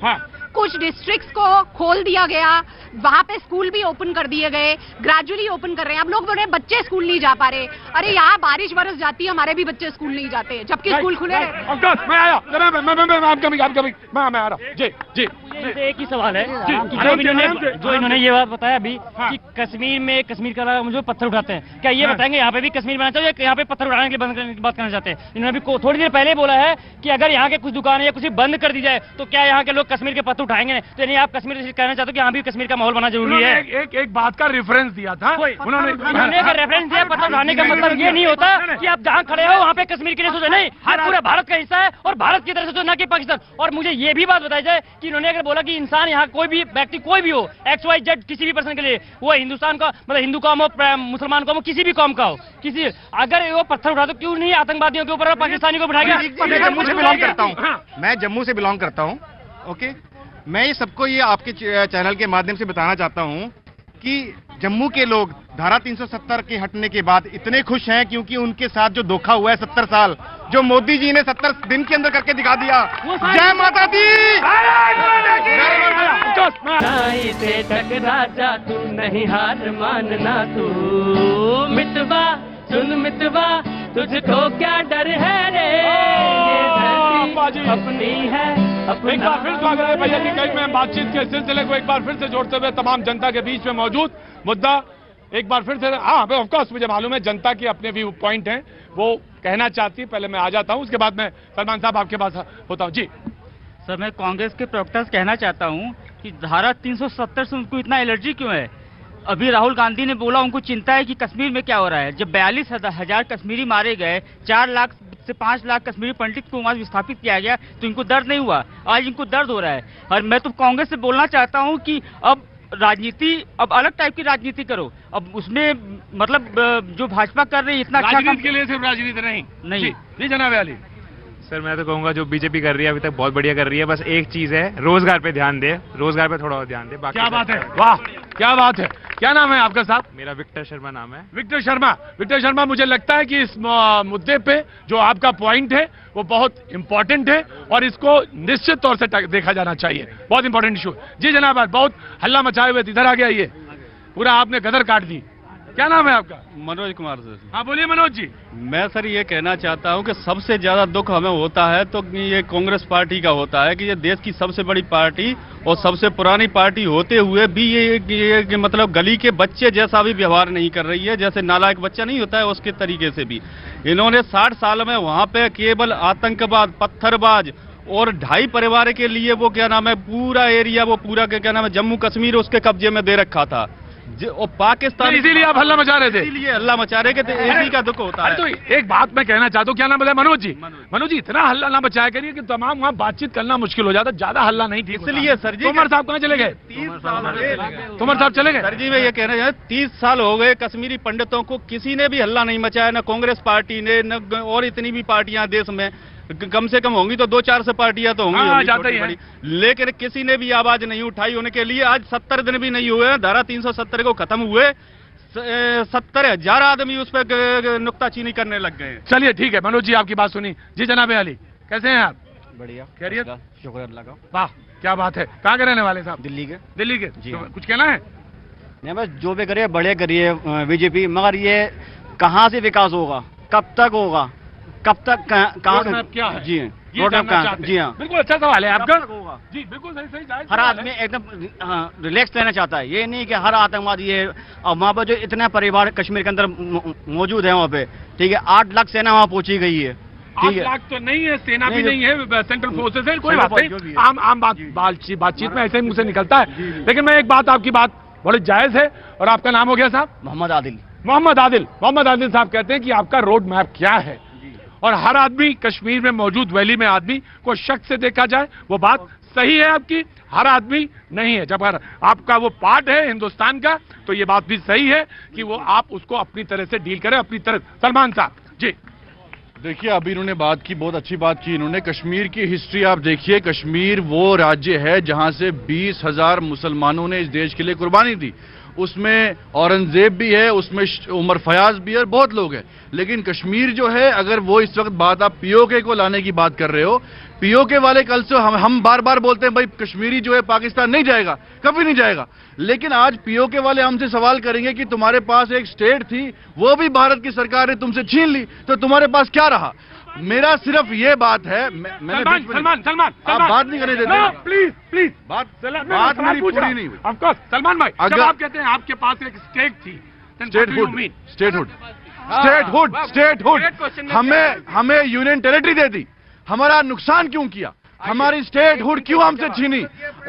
हाँ, कुछ डिस्ट्रिक्ट्स को खोल दिया गया, वहां पे स्कूल भी ओपन कर दिए गए, ग्रेजुअली ओपन कर रहे हैं। अब लोग बोल रहे हैं बच्चे स्कूल नहीं जा पा रहे। अरे यहाँ बारिश बरस जाती है, हमारे भी बच्चे स्कूल नहीं जाते, जबकि स्कूल खुले रहते हैं। मैं आया, मैं आ रहा हूँ। जी जी, एक ही सवाल है कि जो इन्होंने ये बात बताया अभी कि कश्मीर में कश्मीर का मुझे पत्थर उठाते हैं, क्या ये बताएंगे यहाँ पे भी कश्मीर बनाना चाहिए, यहाँ पे पत्थर उठाने की बात करना चाहते हैं? इन्होंने भी थोड़ी देर पहले बोला है कि अगर यहाँ के कुछ दुकानें या कुछ बंद कर दी जाए तो क्या यहाँ के लोग कश्मीर के पत्थर उठाएंगे? तो यानी आप कश्मीर कहना चाहते हो कि यहाँ भी कश्मीर का माहौल बना जरूरी है? एक बात का रेफरेंस दिया था उन्होंने अगर रेफरेंस दिया, पत्थर उठाने का मतलब ये नहीं होता कि आप जहाँ खड़े हो वहाँ पे कश्मीर के लिए सोचो, नहीं, हर पूरा भारत का हिस्सा है और भारत की तरफ से सोचना कि पाकिस्तान। और मुझे ये भी बात बताई जाए कि इन्होंने अगर बोला कि इंसान यहाँ कोई भी व्यक्ति कोई भी हो, XYZ किसी भी पर्सन के लिए, वो हिंदुस्तान का मतलब हिंदू कौम हो, मुसलमान कौम हो, किसी भी कौम का हो, किसी अगर वो पत्थर उठा तो क्यों नहीं आतंकवादियों के ऊपर और पाकिस्तानी को बिठाएगा? मैं जम्मू से बिलोंग करता हूँ, मैं जम्मू से बिलोंग करता हूँ। ओके, मैं ये सबको ये आपके चैनल के माध्यम से बताना चाहता हूँ कि जम्मू के लोग धारा 370 के हटने के बाद इतने खुश हैं क्योंकि उनके साथ जो धोखा हुआ है 70 साल, जो मोदी जी ने 70 दिन के अंदर करके दिखा दिया। जय माता दी। से टकरा जा तू, नहीं हार मानना तू, मितवा सुन मितवा तुझको क्या डर है रे, ये धरती अपनी है। एक बार फिर स्वागत है भैया जी कई मैं बातचीत के सिलसिले को एक बार फिर से जोड़ते हुए तमाम जनता के बीच में मौजूद मुद्दा एक बार फिर से। हाँ, ऑफकोर्स मुझे मालूम है जनता के अपने भी पॉइंट हैं, वो कहना चाहती है। पहले मैं आ जाता हूँ, उसके बाद मैं सलमान साहब आपके पास होता हूँ। जी सर, मैं कांग्रेस के प्रवक्ता से कहना चाहता हूँ कि धारा 370 से उनको इतना एलर्जी क्यों है? अभी राहुल गांधी ने बोला उनको चिंता है कि कश्मीर में क्या हो रहा है। जब 42,000 कश्मीरी मारे गए, 4 लाख से 5 लाख कश्मीरी पंडित को वहां विस्थापित किया गया, तो इनको दर्द नहीं हुआ? आज इनको दर्द हो रहा है। और मैं तो कांग्रेस से बोलना चाहता हूं कि अब राजनीति, अब अलग टाइप की राजनीति करो। अब उसमें मतलब जो भाजपा कर रही है इतना राजनीति के लिए सिर्फ राजनीति नहीं। जी जनाब अली। सर, मैं तो कहूंगा जो बीजेपी कर रही है अभी तक बहुत बढ़िया कर रही है। बस एक चीज है, रोजगार पे ध्यान दे, रोजगार पे थोड़ा और ध्यान दे। क्या बात है, वाह क्या बात है। क्या नाम है आपका साहब? मेरा विक्टर शर्मा नाम है। विक्टर शर्मा। विक्टर शर्मा, मुझे लगता है कि इस मुद्दे पे जो आपका पॉइंट है वो बहुत इंपॉर्टेंट है और इसको निश्चित तौर से देखा जाना चाहिए। बहुत इंपॉर्टेंट इशू। जी जनाब, बहुत हल्ला मचाए हुए इधर आ गया, ये पूरा आपने गदर काट दी। क्या नाम है आपका? मनोज कुमार सर। हाँ बोलिए मनोज जी। मैं सर ये कहना चाहता हूँ कि सबसे ज्यादा दुख हमें होता है तो ये कांग्रेस पार्टी का होता है कि ये देश की सबसे बड़ी पार्टी और सबसे पुरानी पार्टी होते हुए भी ये मतलब गली के बच्चे जैसा भी व्यवहार नहीं कर रही है, जैसे नालायक बच्चा नहीं होता है उसके तरीके से भी। इन्होंने 60 साल में वहाँ पे केवल आतंकवाद, पत्थरबाज और 2.5 परिवार के लिए वो क्या नाम है पूरा एरिया, वो पूरा क्या नाम है जम्मू कश्मीर उसके कब्जे में दे रखा था। और पाकिस्तान, इसीलिए आप हल्ला मचा रहे थे? इसीलिए हल्ला मचा रहे थे, इसी का दुख होता है। तो एक बात मैं कहना चाहता हूँ, क्या नाम बोला? मनोज जी। मनोज जी, इतना हल्ला ना मचाया करिए कि तमाम वहाँ बातचीत करना मुश्किल हो जाता, ज्यादा हल्ला नहीं ठीक। इसलिए सर जी, तोमर साहब कहाँ चले गए? तोमर साहब चले गए? सर जी मैं ये कहना चाहता हूँ 30 साल हो गए कश्मीरी पंडितों को किसी ने भी हल्ला नहीं मचाया, न कांग्रेस पार्टी ने, न और इतनी भी पार्टियां देश में कम से कम होंगी तो 2-4 से पार्टियां तो होंगी जाते ही, लेकिन किसी ने भी आवाज नहीं उठाई उनके लिए। आज 70 दिन भी नहीं हुए धारा 370 को खत्म हुए, 70,000 आदमी उस पर नुक्ताचीनी करने लग गए। चलिए ठीक है मनोज जी, आपकी बात सुनी। जी जनाब अली, कैसे हैं आप? बढ़िया, खैरियत? शुक्र अल्लाह का। वाह क्या बात है। कहाँ के रहने वाले साहब? दिल्ली के। दिल्ली के जी। तो कुछ कहना है? नहीं, बस जो भी करिए बढ़िया करिए बीजेपी, मगर ये कहाँ से विकास होगा, कब तक होगा, कब तक कहाँ क्या है? जी रोड मैप कहाँ? जी हाँ, बिल्कुल अच्छा सवाल है आपका। जी बिल्कुल सही। हर आदमी एकदम रिलैक्स रहना चाहता है, ये नहीं कि हर आतंकवादी है। और वहाँ पर जो इतना परिवार कश्मीर के अंदर मौजूद है वहाँ पे, ठीक है, 8 लाख सेना वहाँ पहुंची गई है। 8 लाख तो नहीं है, सेना भी नहीं है, सेंट्रल फोर्सेस है, कोई बात नहीं, आम बातचीत में ऐसे ही मुंह से निकलता है। लेकिन मैं एक बात, आपकी बात बड़ी जायज है। और आपका नाम हो गया साहब? मोहम्मद आदिल। मोहम्मद आदिल साहब कहते हैं कि आपका रोड मैप क्या है और हर आदमी कश्मीर में मौजूद वैली में आदमी को शक से देखा जाए, वो बात सही है आपकी, हर आदमी नहीं है। जब आपका वो पार्ट है हिंदुस्तान का तो ये बात भी सही है कि वो आप उसको अपनी तरह से डील करें, अपनी तरह। सलमान साहब जी। देखिए, अभी इन्होंने बात की, बहुत अच्छी बात की इन्होंने। कश्मीर की हिस्ट्री आप देखिए, कश्मीर वो राज्य है जहां से 20,000 मुसलमानों ने इस देश के लिए कुर्बानी दी उसमें औरंगजेब भी है, उसमें उमर फयाज भी है, बहुत लोग हैं। लेकिन कश्मीर जो है, अगर वो इस वक्त बात आप पीओके को लाने की बात कर रहे हो, पीओके वाले कल से हम बार बार बोलते हैं भाई कश्मीरी जो है पाकिस्तान नहीं जाएगा, कभी नहीं जाएगा। लेकिन आज पीओके वाले हमसे सवाल करेंगे कि तुम्हारे पास एक स्टेट थी, वो भी भारत की सरकार ने तुमसे छीन ली, तो तुम्हारे पास क्या रहा? मेरा सिर्फ ये बात है, सलमान आप बात नहीं करने देते। प्लीज प्लीज बात मेरी पूरी नहीं हुई। ऑफ कोर्स सलमान भाई, जब आप कहते हैं आपके पास एक स्टेट थी, स्टेटहुड हमें यूनियन टेरिटरी दे दी, हमारा नुकसान क्यों किया? हमारी स्टेटहुड क्यों हमसे छीनी?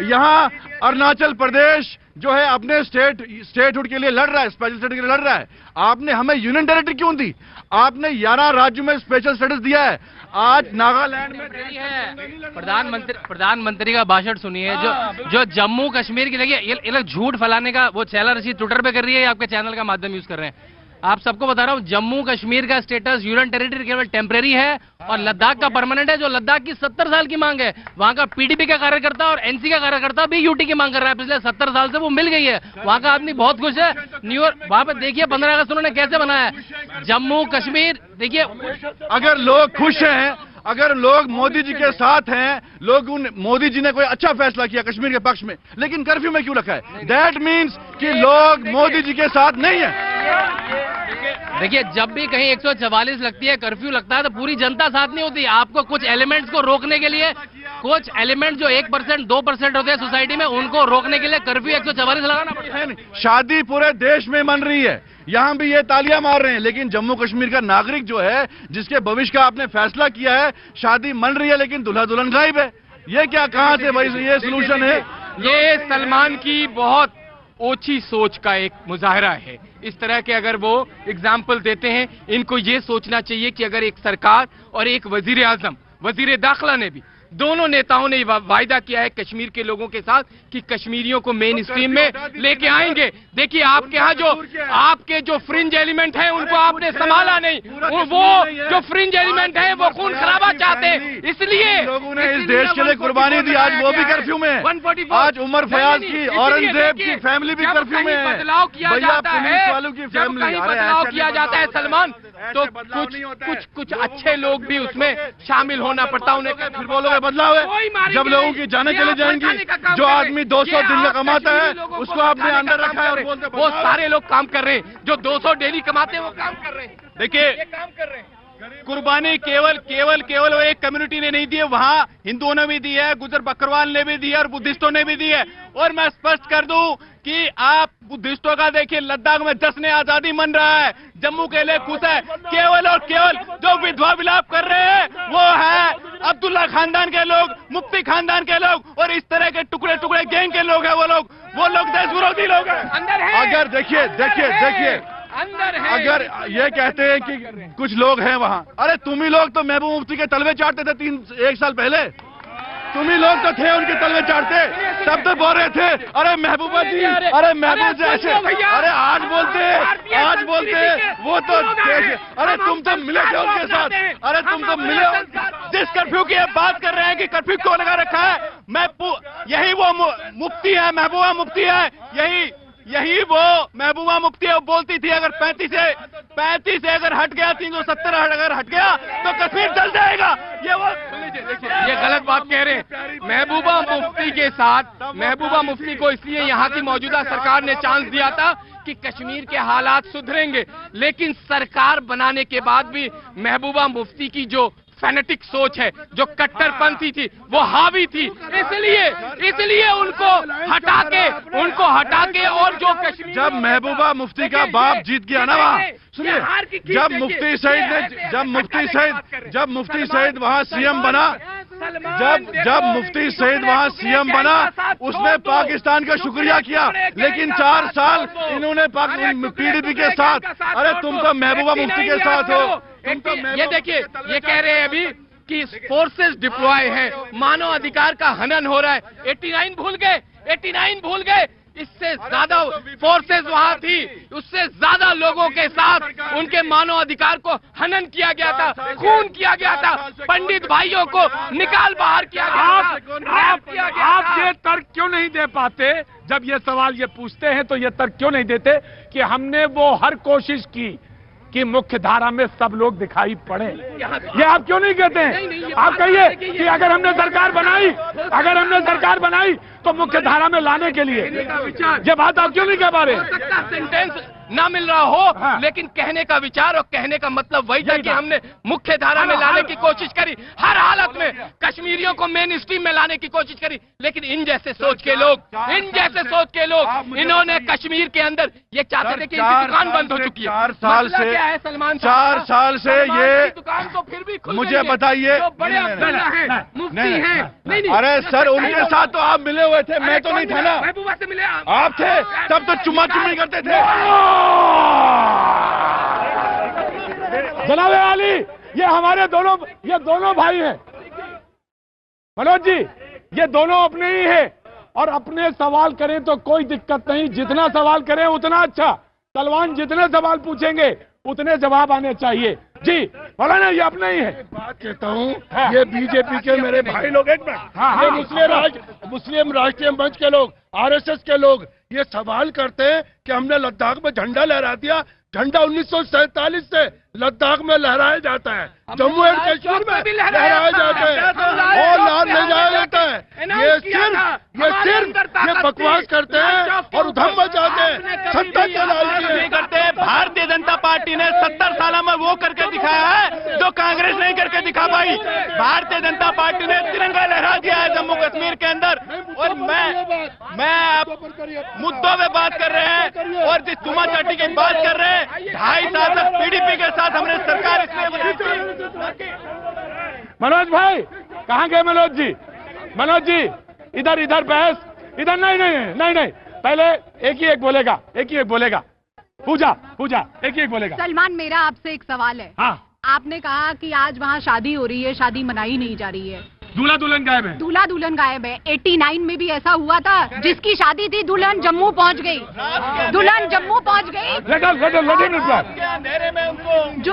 यहाँ अरुणाचल प्रदेश जो है अपने स्टेटहुड के लिए लड़ रहा है, स्पेशल स्टेटस के लिए लड़ रहा है। आपने हमें यूनियन टेरिटरी क्यों दी? आपने 11 राज्यों में स्पेशल स्टेटस दिया है। आज नागालैंड में प्रधानमंत्री का भाषण सुनिए, जो जम्मू कश्मीर की लगी, ये लोग झूठ फैलाने का वो शैला रशीद ट्विटर पे कर रही है, आपके चैनल का माध्यम यूज कर रहे हैं। आप सबको बता रहा हूँ, जम्मू कश्मीर का स्टेटस यूनियन टेरिटरी केवल टेम्परेरी है और लद्दाख का परमानेंट है, जो लद्दाख की 70 साल की मांग है। वहाँ का पीडीपी का कार्यकर्ता और एनसी का कार्यकर्ता भी यूटी की मांग कर रहा है, पिछले 70 साल से वो मिल गई है। वहाँ का आदमी बहुत खुश है। न्यूयॉर्क वहाँ पे देखिए 15 अगस्त उन्होंने कैसे बनाया है। जम्मू कश्मीर देखिए, अगर लोग खुश हैं, अगर लोग मोदी जी के साथ हैं, मोदी जी ने कोई अच्छा फैसला किया कश्मीर के पक्ष में, लेकिन कर्फ्यू में क्यों रखा है? दैट मीन्स कि लोग मोदी जी के साथ नहीं है। देखिए, जब भी कहीं 144 लगती है, कर्फ्यू लगता है, तो पूरी जनता साथ नहीं होती। आपको कुछ एलिमेंट्स को रोकने के लिए, कुछ एलिमेंट जो 1% 2% होते हैं सोसाइटी में, उनको रोकने के लिए कर्फ्यू 144 लगाना पड़ता है। शादी पूरे देश में मन रही है, यहां भी ये तालियां मार रहे हैं, लेकिन जम्मू कश्मीर का नागरिक जो है, जिसके भविष्य का आपने फैसला किया है, शादी मन रही है लेकिन दूल्हा दुल्हन गायब है। ये क्या, कहां से भाई ये सोल्यूशन है? ये सलमान की बहुत ओछी सोच का एक मुजाहरा है। इस तरह के अगर वो एग्जाम्पल देते हैं, इनको ये सोचना चाहिए कि अगर एक सरकार और एक वजीर आजम, वजीर दाखिला ने भी, दोनों नेताओं ने वायदा किया है कश्मीर के लोगों के साथ कि कश्मीरियों को मेन स्ट्रीम में लेके आएंगे। देखिए, आपके यहाँ आपके जो फ्रिंज एलिमेंट हैं, उनको आपने संभाला नहीं। वो जो फ्रिंज एलिमेंट हैं, वो खून खराबा चाहते हैं, इसलिए लोगों ने इस देश के लिए कुर्बानी दी। आज वो भी कर्फ्यू में है। आज उमर फयाज की, औरंगजेब की फैमिली भी कर्फ्यू में है। बदलाव किया जाता है, वालों की जब कहीं बदलाव किया जाता है सलमान, तो कुछ अच्छे लोग भी उसमें शामिल होना पड़ता है। उन्हें फिर बोलोगे बदलाव है, जब लोगों की जानें चले जाएंगी। जो आदमी 200 दिन में कमाता है, उसको आपने अंदर रखा है और बोलते वो सारे लोग काम कर रहे हैं। जो 200 डेली कमाते हैं, वो काम कर रहे हैं। देखिए, काम कर रहे हैं। कुर्बानी केवल वो एक कम्युनिटी ने नहीं दी है, वहाँ हिंदुओं ने भी दी है, गुजर बकरवाल ने भी दी है और बुद्धिस्टों ने भी दी है। और मैं स्पष्ट कर दूं कि आप बुद्धिस्टों का देखिए, लद्दाख में जश्न आजादी मन रहा है, जम्मू के लिए खुश है। केवल और केवल जो विधवा विलाप कर रहे हैं, वो है अब्दुल्ला खानदान के लोग, मुफ्ती खानदान के लोग और इस तरह के टुकड़े टुकड़े गैंग के लोग हैं। वो लोग देश विरोधी लोग हैं। अगर देखिए अगर ये कहते हैं कि कुछ लोग हैं वहां, अरे तुम ही लोग तो महबूब मुफ्ती के तलवे चाटते थे 1 साल पहले। तुम ही लोग तो थे उनके तलवे चाटते, तब तो बोल रहे थे अरे महबूबा जी, अरे महबूब जी ऐसे, अरे आज बोलते वो तो अरे तुम तो मिले थे उनके साथ, अरे तुम तो मिले। जिस कर्फ्यू की बात कर रहे हैं कि कर्फ्यू क्यों लगा रखा है, यही वो मुफ्ती है, महबूबा मुफ्ती है, यही वो महबूबा मुफ्ती है। वो बोलती थी अगर 35 से अगर हट गया, 370 अगर हट गया तो कश्मीर जल जाएगा। ये गलत बात कह रहे हैं। महबूबा मुफ्ती के साथ, महबूबा मुफ्ती को इसलिए यहाँ की मौजूदा सरकार ने चांस दिया था कि कश्मीर के हालात सुधरेंगे, लेकिन सरकार बनाने के बाद भी महबूबा मुफ्ती की जो फैनेटिक सोच है, जो कट्टरपंथी थी, वो हावी थी। इसलिए उनको हटा के और जो कश्मीर, जब महबूबा मुफ्ती का बाप जीत गया ना वहाँ, सुनिए, जब मुफ्ती सईद वहाँ सीएम बना, जब मुफ्ती सईद वहाँ सीएम बना, उसने पाकिस्तान का शुक्रिया किया। लेकिन 4 साल इन्होंने पीडीपी के साथ, अरे तुम तो महबूबा मुफ्ती के साथ हो। ये देखिए, ये कह रहे हैं अभी कि फोर्सेस डिप्लॉय है, मानव अधिकार का हनन हो रहा है। 89 भूल गए इससे ज्यादा फोर्सेस वहां थी, उससे ज्यादा लोगों के साथ उनके मानव अधिकार को हनन किया गया था, खून किया गया था, पंडित भाइयों को निकाल बाहर किया गया था। आप ये तर्क क्यों नहीं दे पाते? जब ये सवाल ये पूछते हैं तो ये तर्क क्यों नहीं देते कि हमने वो हर कोशिश की कि मुख्य धारा में सब लोग दिखाई पड़े? ये आप क्यों नहीं कहते हैं? आप कहिए कि अगर हमने सरकार बनाई तो मुख्य धारा में लाने के लिए, ये बात आप क्यों नहीं कह पा रहे? सेंटेंस ना मिल रहा हो, लेकिन कहने का विचार और कहने का मतलब वही था कि हमने मुख्य धारा में लाने की कोशिश करी, हर हालत में कश्मीरियों को मेन स्ट्रीम में लाने की कोशिश करी। लेकिन इन जैसे सोच के लोग इन्होंने कश्मीर के अंदर ये चाहते थे कि इनकी दुकान बंद हो चुकी है। 4 साल से क्या है सलमान, 4 साल से ये दुकान तो फिर भी मुझे बताइए। बड़े अब्दुल्ला हैं, मुफ्ती हैं। अरे सर, उनके साथ तो आप मिले हुए थे, मैं तो नहीं था ना। महबूबा से मिले आप थे, तब तो चुम्मा चुम्मी करते थे। जनाब आली, ये हमारे दोनों भाई हैं मनोज जी, ये दोनों अपने ही हैं और अपने सवाल करें तो कोई दिक्कत नहीं, जितना सवाल करें उतना अच्छा। सलमान जितने सवाल पूछेंगे उतने जवाब आने चाहिए। जी बोला ना, ये अपने ही है। बात कहता हूँ, ये बीजेपी के मेरे भाई लोग, एक मिनट, ये मुस्लिम राष्ट्रीय मंच के लोग, आरएसएस के लोग ये सवाल करते हैं कि हमने लद्दाख में झंडा लहरा दिया। झंडा 1947 से लद्दाख में लहराया जाता है, जम्मू एंड कश्मीर में लहराया जाता है और लाल ले जाया जाता है। ये सिर्फ बकवास करते हैं और उधम मचाते हैं, सत्ता के लालची नहीं करते। भारतीय जनता पार्टी ने 70 साल में वो करके दिखाया है जो कांग्रेस नहीं करके दिखा पाई। भारतीय जनता पार्टी ने तिरंगा लहरा दिया है जम्मू कश्मीर के अंदर। और मैं आप मुद्दों में बात कर रहे हैं और जिस तुमा चाटी की बात कर रहे हैं, 2.5 साल तक पीडीपी के साथ हमने सरकार इसलिए मनोज भाई कहाँ गए? मनोज जी इधर बहस, इधर नहीं, पहले एक ही एक बोलेगा। पूजा एक ही एक बोलेगा। सलमान, मेरा आपसे एक सवाल है। हाँ। आपने कहा कि आज वहाँ शादी हो रही है, शादी मनाई नहीं जा रही है, दूल्हा दुल्हन गायब है। दूल्हा दुल्हन गायब है। 89 में भी ऐसा हुआ था, जिसकी शादी थी दुल्हन जम्मू पहुंच गई। दुल्हन जम्मू पहुंच गई,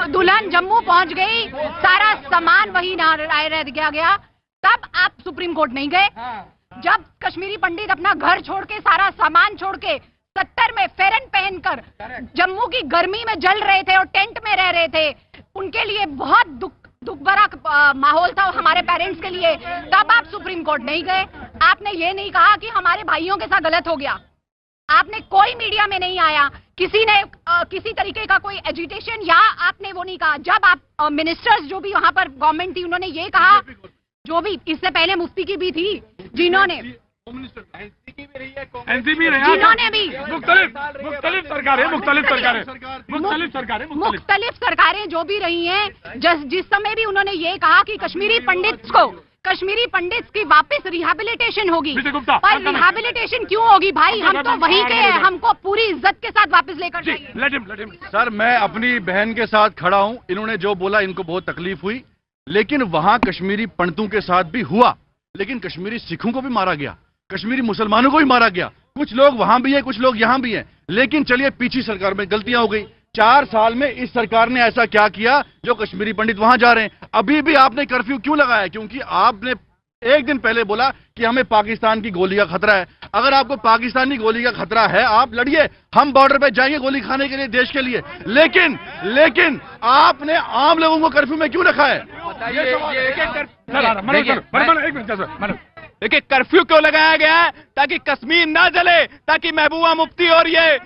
दुल्हन जम्मू पहुंच गई, सारा सामान वही रह गया। तब आप सुप्रीम कोर्ट नहीं गए? जब कश्मीरी पंडित अपना घर छोड़ के, सारा सामान छोड़ के 70 में फेरन पहनकर जम्मू की गर्मी में जल रहे थे और टेंट में रह रहे थे, उनके लिए बहुत दुख भरा माहौल था हमारे पेरेंट्स के लिए, तब आप सुप्रीम कोर्ट नहीं गए। आपने ये नहीं कहा कि हमारे भाइयों के साथ गलत हो गया। आपने कोई मीडिया में नहीं आया, किसी ने किसी तरीके का कोई एजिटेशन या आपने वो नहीं कहा। जब आप मिनिस्टर्स जो भी वहां पर गवर्नमेंट थी, उन्होंने ये कहा, जो भी इससे पहले मुफ्ती की भी थी, जिन्होंने मुख्तलिफ सरकारें जो भी रही हैं, जिस समय भी उन्होंने ये कहा कि कश्मीरी पंडित की वापस रिहैबिलिटेशन होगी। पर रिहैबिलिटेशन क्यों होगी भाई? हम तो वहीं के हैं, हमको पूरी इज्जत के साथ वापस लेकर जाइए। सर, मैं अपनी बहन के साथ खड़ा हूं। इन्होंने जो बोला इनको बहुत तकलीफ हुई, लेकिन वहां कश्मीरी पंडितों के साथ भी हुआ, लेकिन कश्मीरी सिखों को भी मारा गया, कश्मीरी मुसलमानों को भी मारा गया। कुछ लोग वहां भी हैं, कुछ लोग यहां भी हैं। लेकिन चलिए, पिछली सरकार में गलतियां हो गई। 4 साल में इस सरकार ने ऐसा क्या किया जो कश्मीरी पंडित वहां जा रहे हैं? अभी भी आपने कर्फ्यू क्यों लगाया? क्योंकि आपने एक दिन पहले बोला कि हमें पाकिस्तान की गोली का खतरा है। अगर आपको पाकिस्तानी गोली का खतरा है, आप लड़िए, हम बॉर्डर पे जाएंगे गोली खाने के लिए, देश के लिए। लेकिन आपने आम लोगों को कर्फ्यू में क्यों रखा है? देखिए, कर्फ्यू क्यों लगाया गया है? ताकि कश्मीर ना जले, ताकि महबूबा मुफ्ती और ये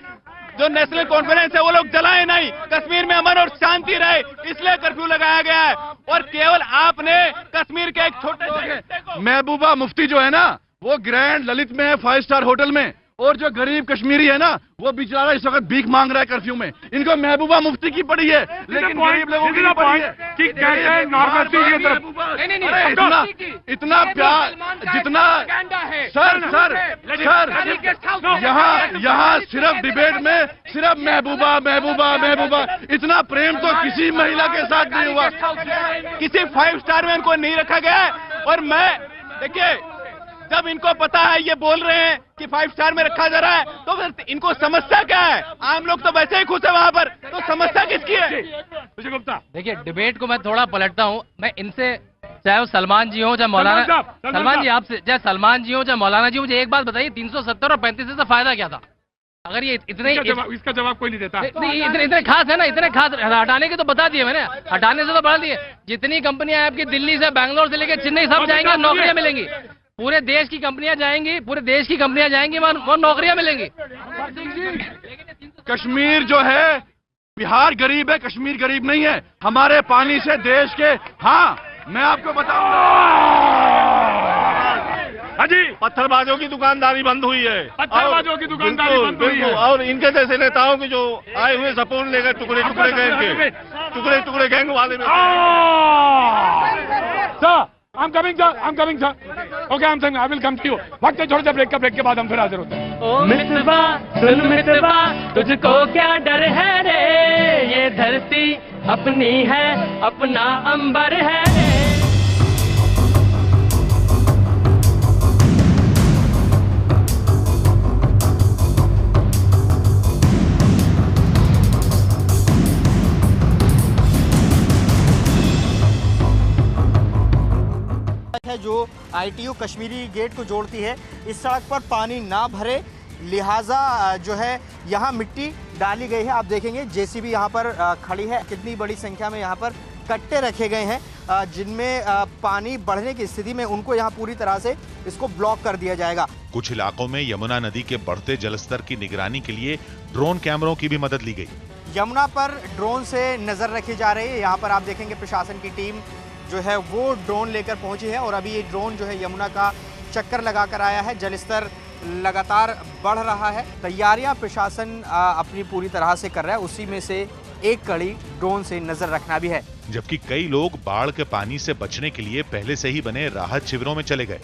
जो नेशनल कॉन्फ्रेंस है वो लोग जलाए नहीं, कश्मीर में अमन और शांति रहे, इसलिए कर्फ्यू लगाया गया है। और केवल आपने कश्मीर के एक छोटे से महबूबा मुफ्ती जो है ना, वो ग्रैंड ललित में है, 5 स्टार होटल में, और जो गरीब कश्मीरी है ना, वो बेचारा इस वक्त भीख मांग रहा है कर्फ्यू में। इनको महबूबा मुफ्ती की पड़ी है, लेकिन गरीब लोगों की पड़ी है। इतना प्यार, जितना सर यहाँ सिर्फ डिबेट में सिर्फ महबूबा, इतना प्रेम तो किसी महिला के साथ नहीं हुआ। किसी 5 स्टार में इनको नहीं रखा गया है। और मैं देखिए, जब इनको पता है ये बोल रहे हैं कि 5 स्टार में रखा जा रहा है, तो फिर इनको समस्या क्या है? आम लोग तो वैसे ही खुश है वहां पर, तो समस्या किसकी है? विजय गुप्ता, देखिए डिबेट को मैं थोड़ा पलटता हूँ। मैं इनसे, चाहे वो सलमान जी हो चाहे मौलाना, सलमान जी आपसे, चाहे सलमान जी हो चाहे मौलाना जी, मुझे एक बात बताइए, 370 और 35 से फायदा क्या था? अगर ये इतने इसका जवाब कोई नहीं देता। इतने खास है ना, इतने खास हटाने के तो बता दिए मैंने, हटाने से तो बढ़ा दिए। जितनी कंपनियां आपकी दिल्ली से, बैंगलोर से लेकर चेन्नई सब जाएंगे, नौकरियां मिलेंगी। पूरे देश की कंपनियां जाएंगी, पूरे देश की कंपनियां जाएंगी, वहाँ नौकरियां मिलेंगी। कश्मीर जो है, बिहार गरीब है, कश्मीर गरीब नहीं है। हमारे पानी से देश के, हाँ मैं आपको बताऊंगा, हाजी पत्थरबाजों की दुकानदारी बंद हुई है, पत्थरबाजों की दुकानदारी बंद हुई है, और इनके जैसे नेताओं की जो आए हुए सपोर्ट लेकर टुकड़े टुकड़े गैंग के, टुकड़े टुकड़े गैंग वाले में। Sir I'm coming sir. Okay, I'm saying I will come to you. वक्त है, छोड़ दे ब्रेक के बाद हम फिर हाजिर होते हैं। ओ मितवा सुन मितवा, तुझको क्या डर है रे, ये धरती अपनी है, अपना अंबर है रे। है जो ITU कश्मीरी गेट को जोड़ती है, इस सड़क पर पानी ना भरे, लिहाजा जो है यहाँ मिट्टी डाली गई है। आप देखेंगे JCB यहाँ पर खड़ी है, कितनी बड़ी संख्या में यहाँ पर कट्टे रखे गए हैं, जिनमें पानी बढ़ने की स्थिति में उनको यहाँ पूरी तरह से इसको ब्लॉक कर दिया जाएगा। कुछ इलाकों में यमुना नदी के बढ़ते जलस्तर की निगरानी के लिए ड्रोन कैमरों की भी मदद ली गई। यमुना पर ड्रोन से नजर रखी जा रही है। यहाँ पर आप देखेंगे प्रशासन की टीम जो है वो ड्रोन लेकर पहुंची है, और अभी ये ड्रोन जो है यमुना का चक्कर लगाकर आया है। जलस्तर लगातार बढ़ रहा है, तैयारियां प्रशासन अपनी पूरी तरह से कर रहा है, उसी में से एक कड़ी ड्रोन से नजर रखना भी है। जबकि कई लोग बाढ़ के पानी से बचने के लिए पहले से ही बने राहत शिविरों में चले गए।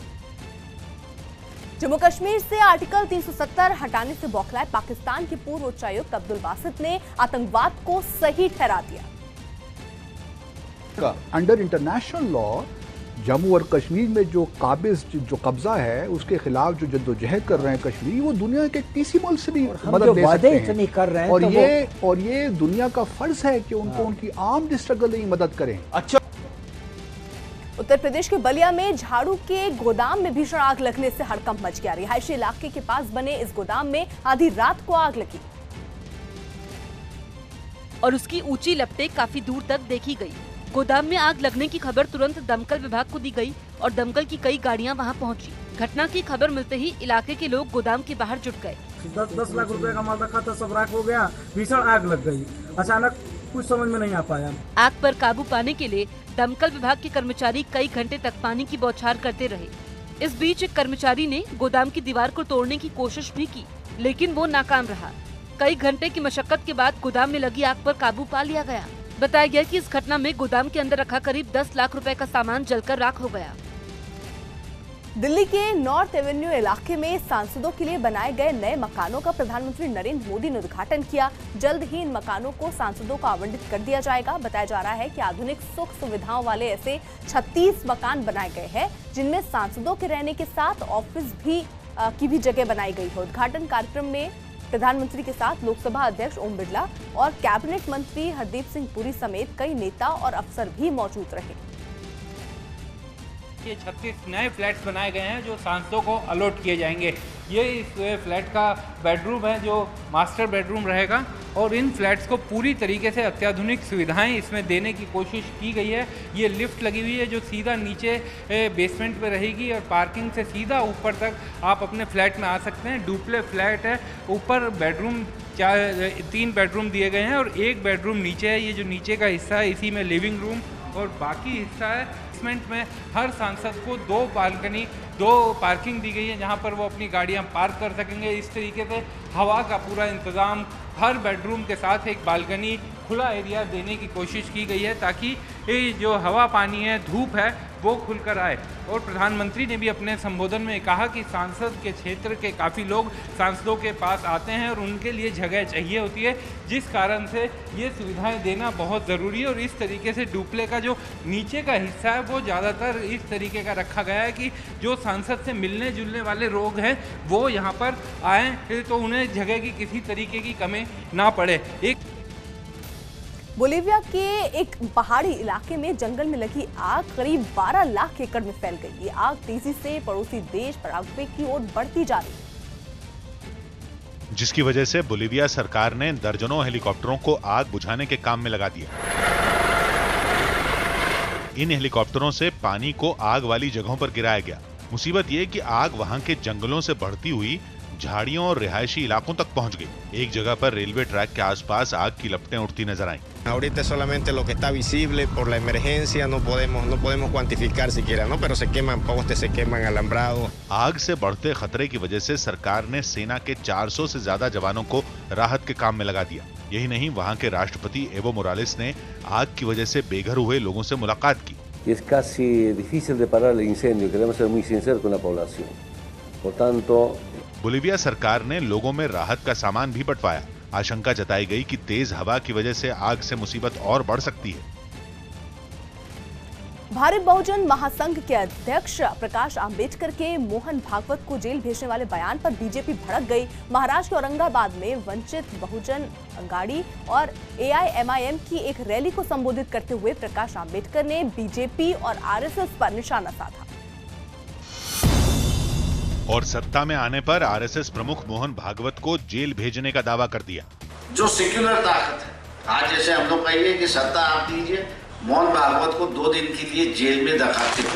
जम्मू कश्मीर से आर्टिकल 370 हटाने से बौखलाए पाकिस्तान के पूर्व उच्चायुक्त अब्दुल बासित ने आतंकवाद को सही ठहरा दिया। अंडर इंटरनेशनल लॉ जम्मू और कश्मीर में जो काबिज जो कब्जा है उसके खिलाफ जो जद्दोजहद कर रहे हैं कश्मीरी, वो दुनिया के किसी मुल्क से भी मदद ले सकते हैं कर रहे हैं, और ये दुनिया का फर्ज है कि उनको उनकी आर्म्ड स्ट्रगल में मदद करें। अच्छा, उत्तर प्रदेश के बलिया में झाड़ू के गोदाम में भीषण आग लगने से हड़कंप मच गया। रिहायशी इलाके के पास बने इस गोदाम में आधी रात को आग लगी और उसकी ऊंची लपटें काफी दूर तक देखी गई। गोदाम में आग लगने की खबर तुरंत दमकल विभाग को दी गई और दमकल की कई गाड़ियां वहां पहुंची। घटना की खबर मिलते ही इलाके के लोग गोदाम के बाहर जुट गए। 10 लाख रुपए का माल रखा था, सब राख हो गया, भीषण आग लग गई। अचानक कुछ समझ में नहीं आ पाया। आग पर काबू पाने के लिए दमकल विभाग के कर्मचारी कई घंटे तक पानी की बौछार करते रहे। इस बीच एक कर्मचारी ने गोदाम की दीवार को तोड़ने की कोशिश भी की, लेकिन वो नाकाम रहा। कई घंटे की मशक्कत के बाद गोदाम में लगी आग पर काबू पा लिया गया। बताया गया कि इस घटना में गोदाम के अंदर रखा करीब 10 लाख रुपए का सामान जलकर राख हो गया। दिल्ली के नॉर्थ एवेन्यू इलाके में सांसदों के लिए बनाए गए नए मकानों का प्रधानमंत्री नरेंद्र मोदी ने उद्घाटन किया। जल्द ही इन मकानों को सांसदों को आवंटित कर दिया जाएगा। बताया जा रहा है कि आधुनिक सुख सुविधाओं वाले ऐसे 36 मकान बनाए गए हैं, जिनमें सांसदों के रहने के साथ ऑफिस की भी जगह बनाई गई है। उद्घाटन कार्यक्रम में प्रधानमंत्री के साथ लोकसभा अध्यक्ष ओम बिरला और कैबिनेट मंत्री हरदीप सिंह पुरी समेत कई नेता और अफसर भी मौजूद रहे। ये 36 नए फ्लैट्स बनाए गए हैं जो सांसदों को अलॉट किए जाएंगे। ये इस फ्लैट का बेडरूम है जो मास्टर बेडरूम रहेगा, और इन फ्लैट्स को पूरी तरीके से अत्याधुनिक सुविधाएं इसमें देने की कोशिश की गई है। ये लिफ्ट लगी हुई है जो सीधा नीचे बेसमेंट पे रहेगी, और पार्किंग से सीधा ऊपर तक आप अपने फ्लैट में आ सकते हैं। डुप्ले फ्लैट है, ऊपर बेडरूम 3 बेडरूम दिए गए हैं और 1 बेडरूम नीचे है। ये जो नीचे का हिस्सा है इसी में लिविंग रूम और बाकी हिस्सा है। बेसमेंट में हर सांसद को 2 बालकनी 2 पार्किंग दी गई है जहां पर वो अपनी गाड़ियां पार्क कर सकेंगे। इस तरीके से हवा का पूरा इंतज़ाम, हर बेडरूम के साथ एक बालकनी खुला एरिया देने की कोशिश की गई है, ताकि ये जो हवा पानी है, धूप है, वो खुलकर आए। और प्रधानमंत्री ने भी अपने संबोधन में कहा कि सांसद के क्षेत्र के काफ़ी लोग सांसदों के पास आते हैं और उनके लिए जगह चाहिए होती है, जिस कारण से ये सुविधाएं देना बहुत ज़रूरी है। और इस तरीके से डुप्ले का जो नीचे का हिस्सा है वो ज़्यादातर इस तरीके का रखा गया है कि जो सांसद से मिलने जुलने वाले लोग हैं वो यहाँ पर आएँ तो उन्हें जगह की किसी तरीके की कमी ना पड़े। बोलीविया के एक पहाड़ी इलाके में जंगल में लगी आग करीब 12 लाख एकड़ में फैल गई। ये आग तेजी से पड़ोसी देश पराग्वे की ओर बढ़ती जा रही है, जिसकी वजह से बोलीविया सरकार ने दर्जनों हेलीकॉप्टरों को आग बुझाने के काम में लगा दिया। इन हेलीकॉप्टरों से पानी को आग वाली जगहों पर गिराया गया। मुसीबत ये कि आग वहां के जंगलों से बढ़ती हुई झाड़ियों और रिहायशी इलाकों तक पहुंच गई। एक जगह पर रेलवे ट्रैक के आसपास आग की लपटें उठती नजर आईं। Ahorita solamente lo que está visible por la emergencia, no podemos cuantificar siquiera, ¿no? Pero se queman postes, se queman alambrados. आग से बढ़ते खतरे की वजह से सरकार ने सेना के 400 से ज्यादा जवानों को राहत के काम में लगा दिया। यही नहीं, वहां के राष्ट्रपति एवो मोरालेस ने आग की वजह से बेघर हुए लोगों से मुलाकात की। Es casi difícil de parar el incendio, queremos ser muy sinceros con la población. Por tanto, Bolivia सरकार ने लोगों में राहत का सामान भी बंटवाया। आशंका जताई गई कि तेज हवा की वजह से आग से मुसीबत और बढ़ सकती है। भारत बहुजन महासंघ के अध्यक्ष प्रकाश आंबेडकर के मोहन भागवत को जेल भेजने वाले बयान पर बीजेपी भड़क गई। महाराष्ट्र के औरंगाबाद में वंचित बहुजन गाड़ी और एआईएमआईएम की एक रैली को संबोधित करते हुए प्रकाश आंबेडकर ने बीजेपी और आरएसएस पर निशाना साधा और सत्ता में आने पर आरएसएस प्रमुख मोहन भागवत को जेल भेजने का दावा कर दिया। जो सेक्युलर ताकत है, आज जैसे हम लोग कहिए कि सत्ता आप दीजिए, मोहन भागवत को 2 दिन के लिए जेल में दखाते हो।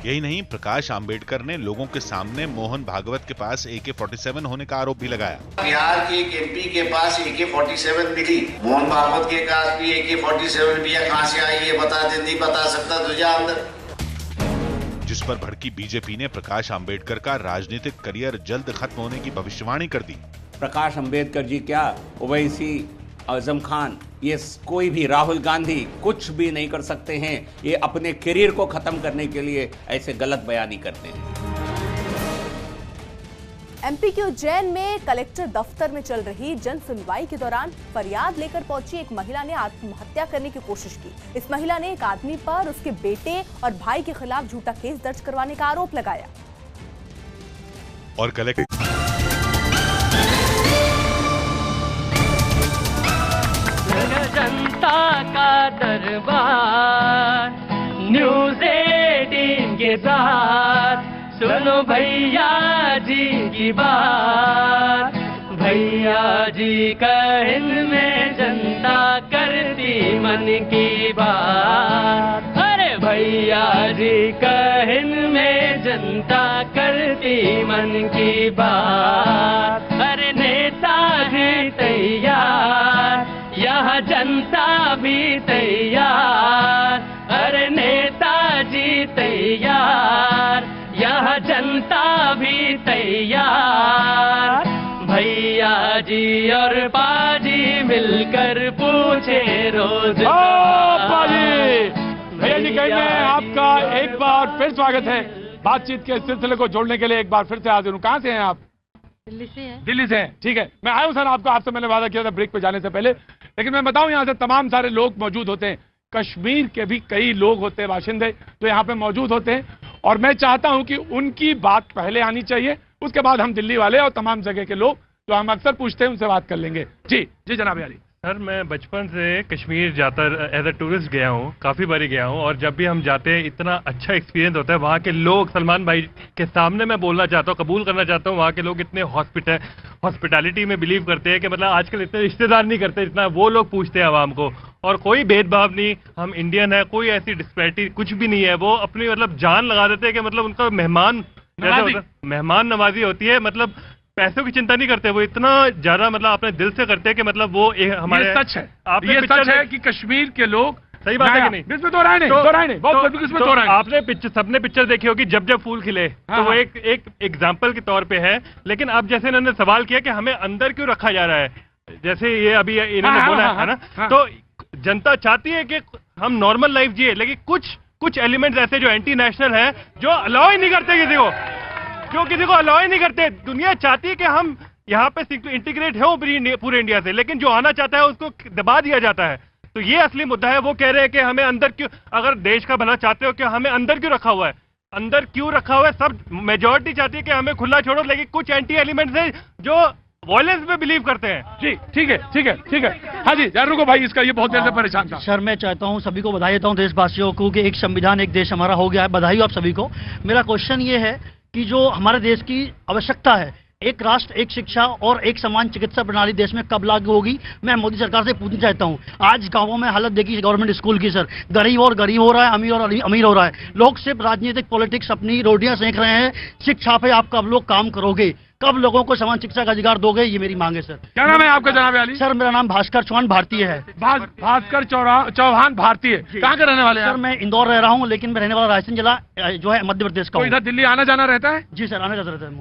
यही नहीं, प्रकाश आंबेडकर ने लोगों के सामने मोहन भागवत के पास AK-47 होने का आरोप भी लगाया। बिहार के एक MP के पास AK-47 मिली, मोहन भागवत के पास भी AK-47 भी कहाँ से आई ये बता दे, नहीं बता सकता तुझे अंदर। जिस पर भड़की बीजेपी ने प्रकाश आंबेडकर का राजनीतिक करियर जल्द खत्म होने की भविष्यवाणी कर दी। प्रकाश आंबेडकर जी क्या, ओवैसी, आजम खान, ये कोई भी, राहुल गांधी कुछ भी नहीं कर सकते हैं। ये अपने करियर को खत्म करने के लिए ऐसे गलत बयानी करते हैं। एमपी के उज्जैन में कलेक्टर दफ्तर में चल रही जन सुनवाई के दौरान फरियाद लेकर पहुंची एक महिला ने आत्महत्या करने की कोशिश की। इस महिला ने एक आदमी पर उसके बेटे और भाई के खिलाफ झूठा केस दर्ज करवाने का आरोप लगाया। और कलेक्टर जनता का दरबार न्यूज़ 18 के साथ सुनो भैया जी की बात। भैया जी कहन में जनता करती मन की बात। अरे भैया जी कहन में जनता करती मन की बात। अरे नेताजी तैयार, यह जनता भी तैयार। अरे नेताजी तैयार, यह जनता भी तैयार। भैया जी और पाजी मिलकर पूछे रोज। पाजी, भैया जी कहीं मैं आपका एक बार फिर स्वागत है। बातचीत के सिलसिले को जोड़ने के लिए एक बार फिर से हाजिर हूँ। कहाँ से हैं आप? दिल्ली से हैं। दिल्ली से हैं, ठीक है। मैं आया हूँ सर, आपसे मैंने वादा किया था ब्रेक पे जाने से पहले, लेकिन मैं बताऊं यहाँ से तमाम सारे लोग मौजूद होते हैं। कश्मीर के भी कई लोग होते हैं, बाशिंदे, तो यहाँ पे मौजूद होते हैं और मैं चाहता हूं कि उनकी बात पहले आनी चाहिए, उसके बाद हम दिल्ली वाले और तमाम जगह के लोग जो हम अक्सर पूछते हैं उनसे बात कर लेंगे। जी जी जनाब यारी। सर मैं बचपन से कश्मीर जाता एज अ टूरिस्ट गया हूँ, काफ़ी बारी गया हूँ और जब भी हम जाते हैं इतना अच्छा एक्सपीरियंस होता है। वहाँ के लोग, सलमान भाई के सामने मैं बोलना चाहता हूँ, कबूल करना चाहता हूँ, वहाँ के लोग इतने हॉस्पिटैलिटी में बिलीव करते हैं कि मतलब आजकल इतने रिश्तेदार नहीं करते जितना वो लोग पूछते हैं आवाम को। और कोई भेदभाव नहीं, हम इंडियन है, कोई ऐसी डिस्पैरिटी कुछ भी नहीं है। वो अपनी मतलब जान लगा देते हैं कि मतलब उनका मेहमान नवाजी होती है, मतलब पैसों की चिंता नहीं करते, वो इतना ज्यादा मतलब अपने दिल से करते हैं कि मतलब वो हमारे ये सच है। ये सच है कि कश्मीर के लोग, सही बात है कि नहीं? इसमें दो राय नहीं, बहुत आपने सबने पिक्चर देखी होगी जब जब फूल खिले, तो वो एक एग्जाम्पल के तौर पे है। लेकिन अब जैसे इन्होंने सवाल किया कि हमें अंदर क्यों रखा जा रहा है, जैसे ये अभी इन्होंने बोला है ना, तो जनता चाहती है कि हम नॉर्मल लाइफ जिए, लेकिन कुछ एलिमेंट्स ऐसे जो एंटी नेशनल है, जो अलाउ ही नहीं करते किसी को अलाउ ही नहीं करते। दुनिया चाहती है कि हम यहाँ पे इंटीग्रेट हो पूरे इंडिया से, लेकिन जो आना चाहता है उसको दबा दिया जाता है। तो ये असली मुद्दा है। वो कह रहे हैं कि हमें अंदर क्यों, अगर देश का भला चाहते हो कि हमें अंदर क्यों रखा हुआ है, अंदर क्यों रखा हुआ है? सब मेजॉरिटी चाहती है कि हमें खुला छोड़ो, लेकिन कुछ एंटी एलिमेंट्स हैं जो वॉयलेंस में बिलीव करते हैं। जी ठीक है। हाँ जी जानू को भाई, इसका ये बहुत देर से परेशान था। सर मैं चाहता हूँ सभी को बधाई देता हूँ देशवासियों को कि एक संविधान एक देश हमारा हो गया है। बधाई हो आप सभी को। मेरा क्वेश्चन ये है कि जो हमारे देश की आवश्यकता है, एक राष्ट्र एक शिक्षा और एक समान चिकित्सा प्रणाली देश में कब लागू होगी, मैं मोदी सरकार से पूछना चाहता हूं। आज गांवों में हालत देखी गवर्नमेंट स्कूल की सर, गरीब और गरीब हो रहा है, अमीर और अमीर हो रहा है। लोग सिर्फ राजनीतिक पॉलिटिक्स अपनी रोटियां सेंक रहे हैं। शिक्षा पे आप कब लोग काम करोगे, कब लोगों को समान शिक्षा का अधिकार दोगे, ये मेरी मांग है सर। क्या नाम है आपका जनाब अली? सर मेरा नाम भास्कर चौहान भारतीय है। भास्कर चौहान भारतीय, कहाँ के रहने वाले हैं? सर मैं इंदौर रह रहा हूँ, लेकिन मैं रहने वाला रायसेन जिला जो है मध्य प्रदेश का हूँ। इधर दिल्ली आना जाना रहता है? जी सर आना जाता रहता है।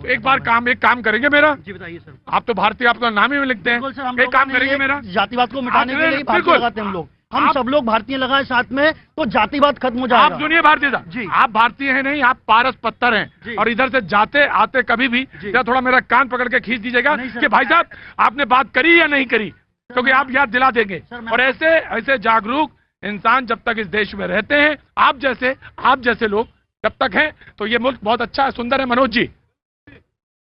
एक काम करेंगे मेरा? जी बताइए सर। आप तो भारतीय, आपका नाम ही लिखते हैं। एक काम करेंगे मेरा? जातिवाद को मिटाने के लिए भारतीय लगाते हैं हम लोग। हम सब लोग भारतीय लगाए साथ में, तो जातिवाद खत्म हो जाएगा। आप सुनिए भारतीय जी, आप भारतीय हैं नहीं, आप पारस पत्थर हैं। और इधर से जाते आते कभी भी या थोड़ा मेरा कान पकड़ के खींच दीजिएगा कि भाई साहब आपने बात करी या नहीं करी, क्योंकि आप याद दिला देंगे। और ऐसे जागरूक इंसान जब तक इस देश में रहते हैं, आप जैसे लोग जब तक हैं, तो ये मुल्क बहुत अच्छा है, सुंदर है। मनोज जी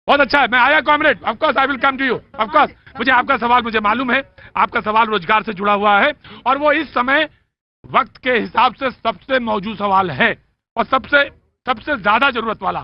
बहुत अच्छा है। मैं आया comrade, of course I will come to you, of course. मुझे आपका सवाल मुझे मालूम है, आपका सवाल रोजगार से जुड़ा हुआ है, और वो इस समय वक्त के हिसाब से सबसे मौजूद सवाल है और सबसे ज्यादा जरूरत वाला।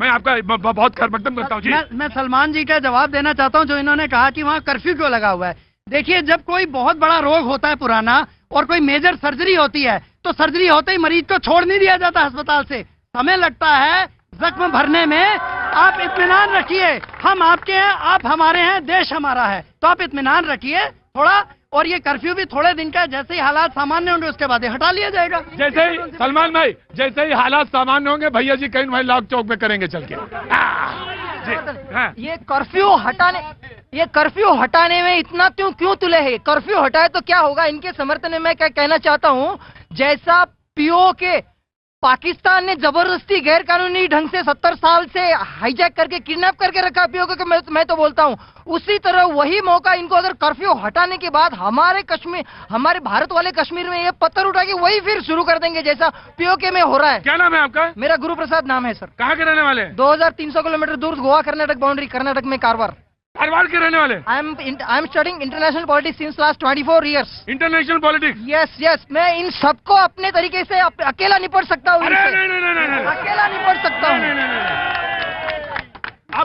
मैं आपका बहुत खैर मकदम करता हूँ जी। मैं सलमान जी का जवाब देना चाहता हूँ, जो इन्होंने कहा कि वहाँ कर्फ्यू क्यों लगा हुआ है। देखिए जब कोई बहुत बड़ा रोग होता है पुराना और कोई मेजर सर्जरी होती है, तो सर्जरी होते ही मरीज को छोड़ नहीं दिया जाता अस्पताल से, समय लगता है जख्म भरने में। आप इत्मीनान रखिए, हम आपके हैं, आप हमारे हैं, देश हमारा है, तो आप इत्मीनान रखिए थोड़ा। और ये कर्फ्यू भी थोड़े दिन का, जैसे ही हालात सामान्य होंगे उसके बाद हटा लिया जाएगा। जैसे ही सलमान भाई, जैसे ही हालात सामान्य होंगे, भैया जी कहीं भाई लाख चौक में करेंगे चल के। ये कर्फ्यू हटाने में इतना क्यों तुले है? कर्फ्यू हटाए तो क्या होगा? इनके समर्थन में मैं क्या कहना चाहता हूँ, जैसा पीओके पाकिस्तान ने जबरदस्ती गैर कानूनी ढंग से 70 साल से हाईजैक करके किडनैप करके रखा पीओके को, मैं तो बोलता हूँ उसी तरह वही मौका इनको अगर कर्फ्यू हटाने के बाद हमारे भारत वाले कश्मीर में ये पत्थर उठा के वही फिर शुरू कर देंगे जैसा पीओके में हो रहा है। क्या नाम है आपका? मेरा गुरु प्रसाद नाम है सर। कहाँ के रहने वाले हैं? 2300 किलोमीटर दूर गोवा कर्नाटक बाउंड्री, कर्नाटक में कारवार के रहने वाले। I am studying international politics since last 24 years। International politics? Yes. मैं इन सबको अपने तरीके से अकेला निपट सकता हूँ। अकेला निपट सकता हूँ।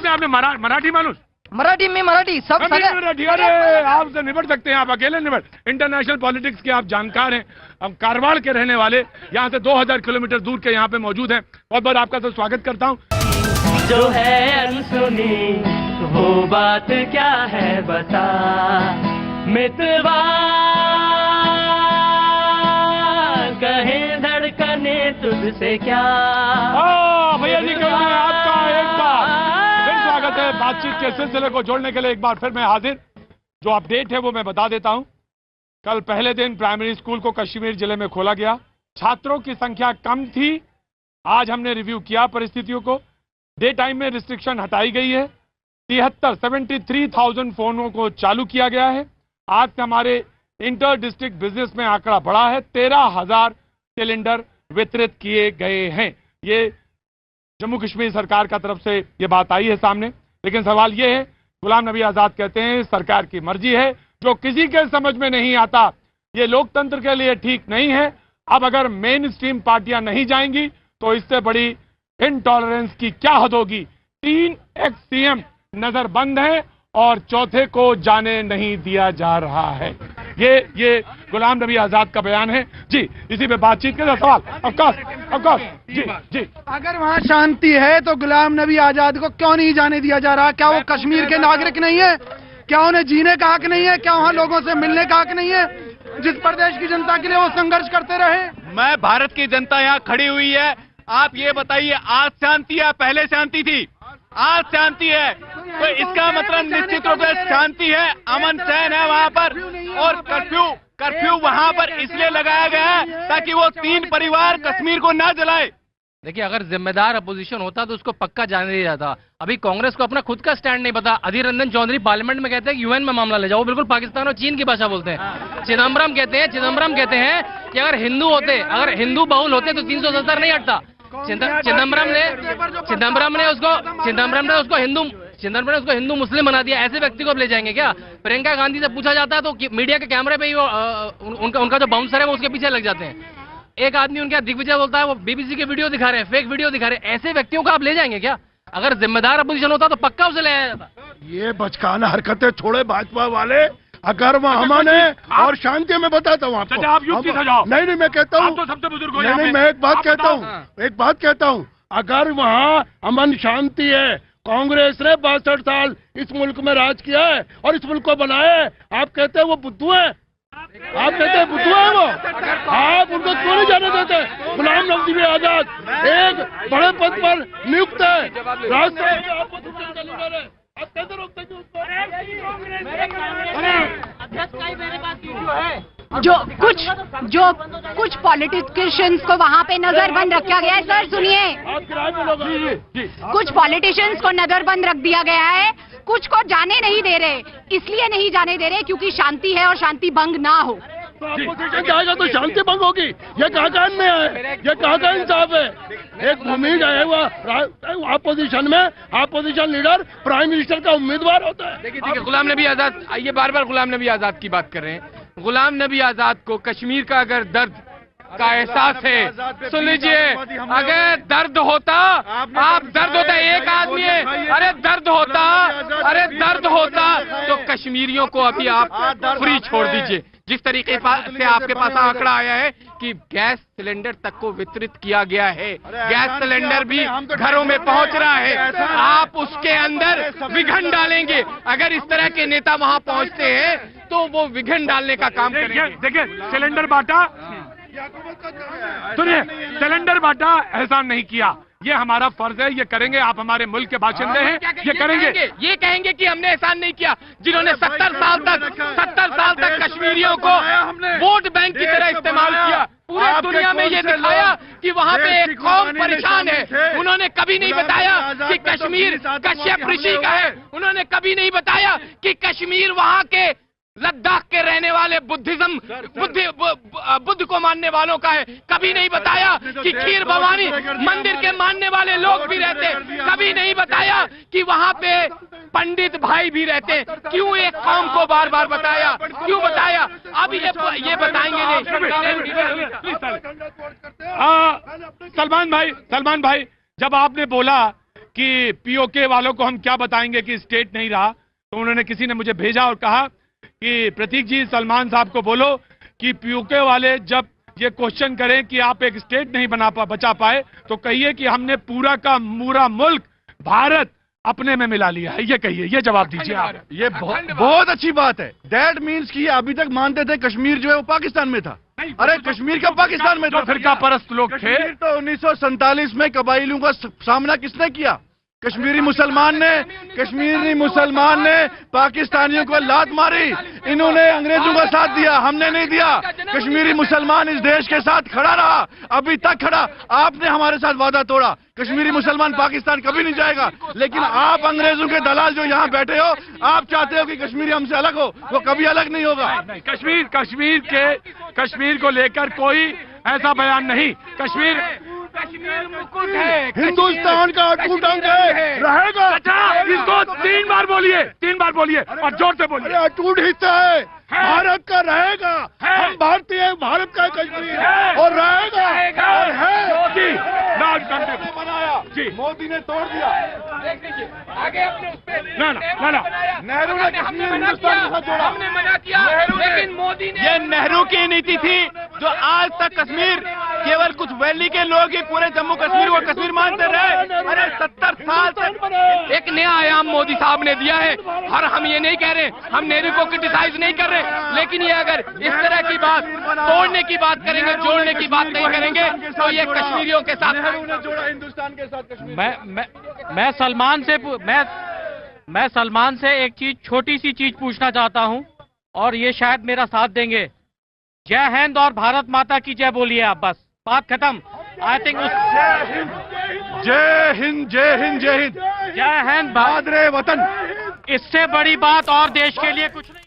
आपने मराठी मालूम? मराठी सब मराठी। अरे आपसे निपट सकते हैं, आप अकेले निपट। इंटरनेशनल पॉलिटिक्स के आप जानकार हैं। हम कारवाड़ के रहने वाले, यहाँ से 2000 किलोमीटर दूर के यहाँ पे मौजूद हैं। बहुत बहुत आपका तो स्वागत करता हूँ। जो है अनसुनी वो बात क्या है बता, मितवा कहे धड़कने तुझसे क्या। भैया जी आपका एक बार फिर स्वागत है। बातचीत के सिलसिले को जोड़ने के लिए एक बार फिर मैं हाजिर। जो अपडेट है वो मैं बता देता हूं। कल पहले दिन प्राइमरी स्कूल को कश्मीर जिले में खोला गया। छात्रों की संख्या कम थी। आज हमने रिव्यू किया परिस्थितियों को। डे टाइम में रिस्ट्रिक्शन हटाई गई है। 73,000 फोनों को चालू किया गया है। आज से हमारे इंटर डिस्ट्रिक्ट बिजनेस में आंकड़ा बढ़ा है। 13,000 सिलेंडर वितरित किए गए हैं। ये जम्मू कश्मीर सरकार का तरफ से ये बात आई है सामने। लेकिन सवाल ये है, गुलाम नबी आजाद कहते हैं सरकार की मर्जी है, जो किसी के समझ में नहीं आता ये लोकतंत्र के लिए ठीक नहीं है। अब अगर मेन स्ट्रीम पार्टियां नहीं जाएंगी तो इससे बड़ी इनटॉलरेंस की क्या हद होगी। 3 ex-CM नजरबंद है और चौथे को जाने नहीं दिया जा रहा है। ये गुलाम नबी आजाद का बयान है जी। इसी पे बातचीत के सवाल ऑफकोर्स जी। अगर वहाँ शांति है तो गुलाम नबी आजाद को क्यों नहीं जाने दिया जा रहा? क्या वो कश्मीर के नागरिक नहीं है? क्या उन्हें जीने का हक नहीं है? क्या वहाँ लोगों से मिलने का हक नहीं है जिस प्रदेश की जनता के लिए वो संघर्ष करते रहे? मैं भारत की जनता यहाँ खड़ी हुई है। आप ये बताइए, आज शांति है पहले शांति थी? आज शांति है तो इसका मतलब निश्चित रूप से शांति है, अमन चैन है वहाँ पर। और कर्फ्यू वहां पर इसलिए लगाया गया है ताकि वो 3 परिवार कश्मीर को ना जलाए। देखिए, अगर जिम्मेदार अपोजिशन होता तो उसको पक्का जाने दिया जाता। अभी कांग्रेस को अपना खुद का स्टैंड नहीं पता। अधीर रंजन चौधरी पार्लियामेंट में कहते हैं कि यूएन में मामला ले जाओ, बिल्कुल पाकिस्तान और चीन की भाषा बोलते हैं। चिदम्बरम कहते हैं कि अगर हिंदू बहुल होते तो 370 नहीं हटता। चिदम्बरम ने उसको हिंदू मुस्लिम बना दिया। ऐसे व्यक्ति को अब ले जाएंगे क्या? प्रियंका गांधी से पूछा जाता है तो मीडिया के कैमरे पे ही उनका जो बाउंसर है वो उसके पीछे लग जाते हैं। एक आदमी उनका दिग्विजय बोलता है वो बीबीसी के वीडियो दिखा रहे हैं, फेक वीडियो दिखा रहे हैं। ऐसे व्यक्तियों को आप ले जाएंगे क्या? अगर जिम्मेदार अपोजिशन होता तो पक्का उसे ले आया जाता। ये बचकाना हरकतें छोड़े भाजपा वाले। अगर वहाँ अमन है और शांति में बताता हूँ आपको। आप युक्ति सजाओ। नहीं, मैं कहता हूँ, तो सबसे बुजुर्ग हो। नहीं, मैं एक बात कहता हूँ। अगर वहाँ अमन शांति है, कांग्रेस ने 62 साल इस मुल्क में राज किया है और इस मुल्क को बनाया है, आप कहते हैं वो बुद्धू है? आप कहते हैं बुद्धू है वो? आप उनको क्यों नहीं जाने देते? गुलाम नबी आजाद एक बड़े पद पर नियुक्त है, जो कुछ पॉलिटिशियंस को वहाँ पे नजरबंद रखा गया है। सर सुनिए, कुछ पॉलिटिशियंस को नजरबंद रख दिया गया है, कुछ को जाने नहीं दे रहे। इसलिए नहीं जाने दे रहे क्योंकि शांति है और शांति भंग ना हो। अपोजिशन जाएगा तो शांति भंग होगी। ये कहाँ का अन्याय है? ये कहाँ का इंसाफ है? एक भूमि जाए हुआ अपोजिशन में अपोजिशन लीडर प्राइम मिनिस्टर का उम्मीदवार होता है। देखिए, गुलाम नबी आजाद, ये बार-बार गुलाम नबी आजाद की बात कर रहे हैं। गुलाम नबी आजाद को कश्मीर का अगर दर्द का एहसास है, सुन लीजिए, अगर दर्द होता एक आदमी है, अरे दर्द होता तो कश्मीरियों को अभी आप फ्री छोड़ दीजिए। जिस तरीके से आपके पास आंकड़ा आया है कि गैस सिलेंडर तक को वितरित किया गया है, गैस सिलेंडर भी घरों में पहुंच रहा है, आप उसके अंदर विघन डालेंगे। अगर इस तरह के नेता वहां पहुंचते हैं तो वो विघन डालने का काम करेंगे। देखिए, सिलेंडर बांटा, सुनिए, सिलेंडर बांटा, एहसान नहीं किया। ये हमारा फर्ज है, ये करेंगे। आप हमारे मुल्क के बाशिंदे हैं, ये करेंगे। ये कहेंगे कि हमने एहसान नहीं किया। जिन्होंने 70 साल तक कश्मीरियों को वोट बैंक की तरह इस्तेमाल किया, पूरे दुनिया में ये दिखाया कि वहाँ पे एक कौम परेशान है। उन्होंने कभी नहीं बताया कि कश्मीर कश्यप ऋषि का है। उन्होंने कभी नहीं बताया कि कश्मीर वहाँ के लद्दाख के रहने वाले बुद्ध को मानने वालों का है। कभी नहीं बताया कि खीर भवानी मंदिर के मानने वाले लोग भी रहते। कभी नहीं बताया कि वहाँ पे पंडित भाई भी रहते। क्यों एक कौम को बार बार बताया? क्यों बताया? अब ये बताएंगे नहीं। सलमान भाई, जब आपने बोला कि पीओके वालों को हम क्या बताएंगे कि स्टेट नहीं रहा, तो उन्होंने किसी ने मुझे भेजा और कहा कि प्रतीक जी, सलमान साहब को बोलो कि पीओके वाले जब ये क्वेश्चन करें कि आप एक स्टेट नहीं बचा पाए, तो कहिए कि हमने पूरा का पूरा मुल्क भारत अपने में मिला लिया है। ये कहिए, ये जवाब दीजिए आप। ये बहुत अच्छी बात है। दैट मीन्स कि अभी तक मानते थे कश्मीर जो है वो पाकिस्तान में था। अरे कश्मीर का पाकिस्तान में था। फिरका परस्त लोग थे। तो 1947 में कबाइलियों का सामना किसने किया? कश्मीरी मुसलमान ने पाकिस्तानियों को लात मारी। इन्होंने अंग्रेजों का साथ दिया, हमने नहीं दिया। कश्मीरी मुसलमान इस देश के साथ खड़ा रहा, अभी तक खड़ा। आपने हमारे साथ वादा तोड़ा। कश्मीरी मुसलमान पाकिस्तान कभी नहीं जाएगा। लेकिन आप अंग्रेजों के दलाल जो यहाँ बैठे हो, आप चाहते हो कि कश्मीरी हमसे अलग हो, वो कभी अलग नहीं होगा। कश्मीर को लेकर कोई ऐसा बयान नहीं। कश्मीर मुकुट है, हिंदुस्तान का अटूट अंग है, रहेगा। अच्छा, इसको 3 बार बोलिए और जोर से बोलिए। अटूट हिस्सा है, भारत का रहेगा। हम भारतीय हैं, भारत का कश्मीर और रहेगा और है। मोदी ने तोड़ दिया। आगे अपने नेहरू ने कश्मीर हिंदुस्तान के साथ जोड़ा, हमने मना किया, लेकिन मोदी ने। ये नेहरू की नीति थी जो आज तक कश्मीर केवल कुछ वैली के लोग ही पूरे जम्मू कश्मीर को कश्मीर मानते रहे। अरे 70 साल तक एक नया आयाम मोदी साहब ने दिया है। और हम ये नहीं कह रहे, हम नेहरू को क्रिटिसाइज नहीं कर रहे, लेकिन ये अगर इस तरह की बात तोड़ने की बात करेंगे, जोड़ने की बात नहीं करेंगे, तो ये कश्मीरियों के साथ जोड़ा हिंदुस्तान के साथ कश्मीर। मैं सलमान से एक चीज, छोटी सी चीज पूछना चाहता हूं और ये शायद मेरा साथ देंगे। जय हिंद और भारत माता की जय बोलिए आप, बस बात खत्म। आई थिंक जय हिंद जय हिंद जय हिंद जय हिंद बहादुर वतन। इससे बड़ी बात और देश के लिए कुछ नहीं।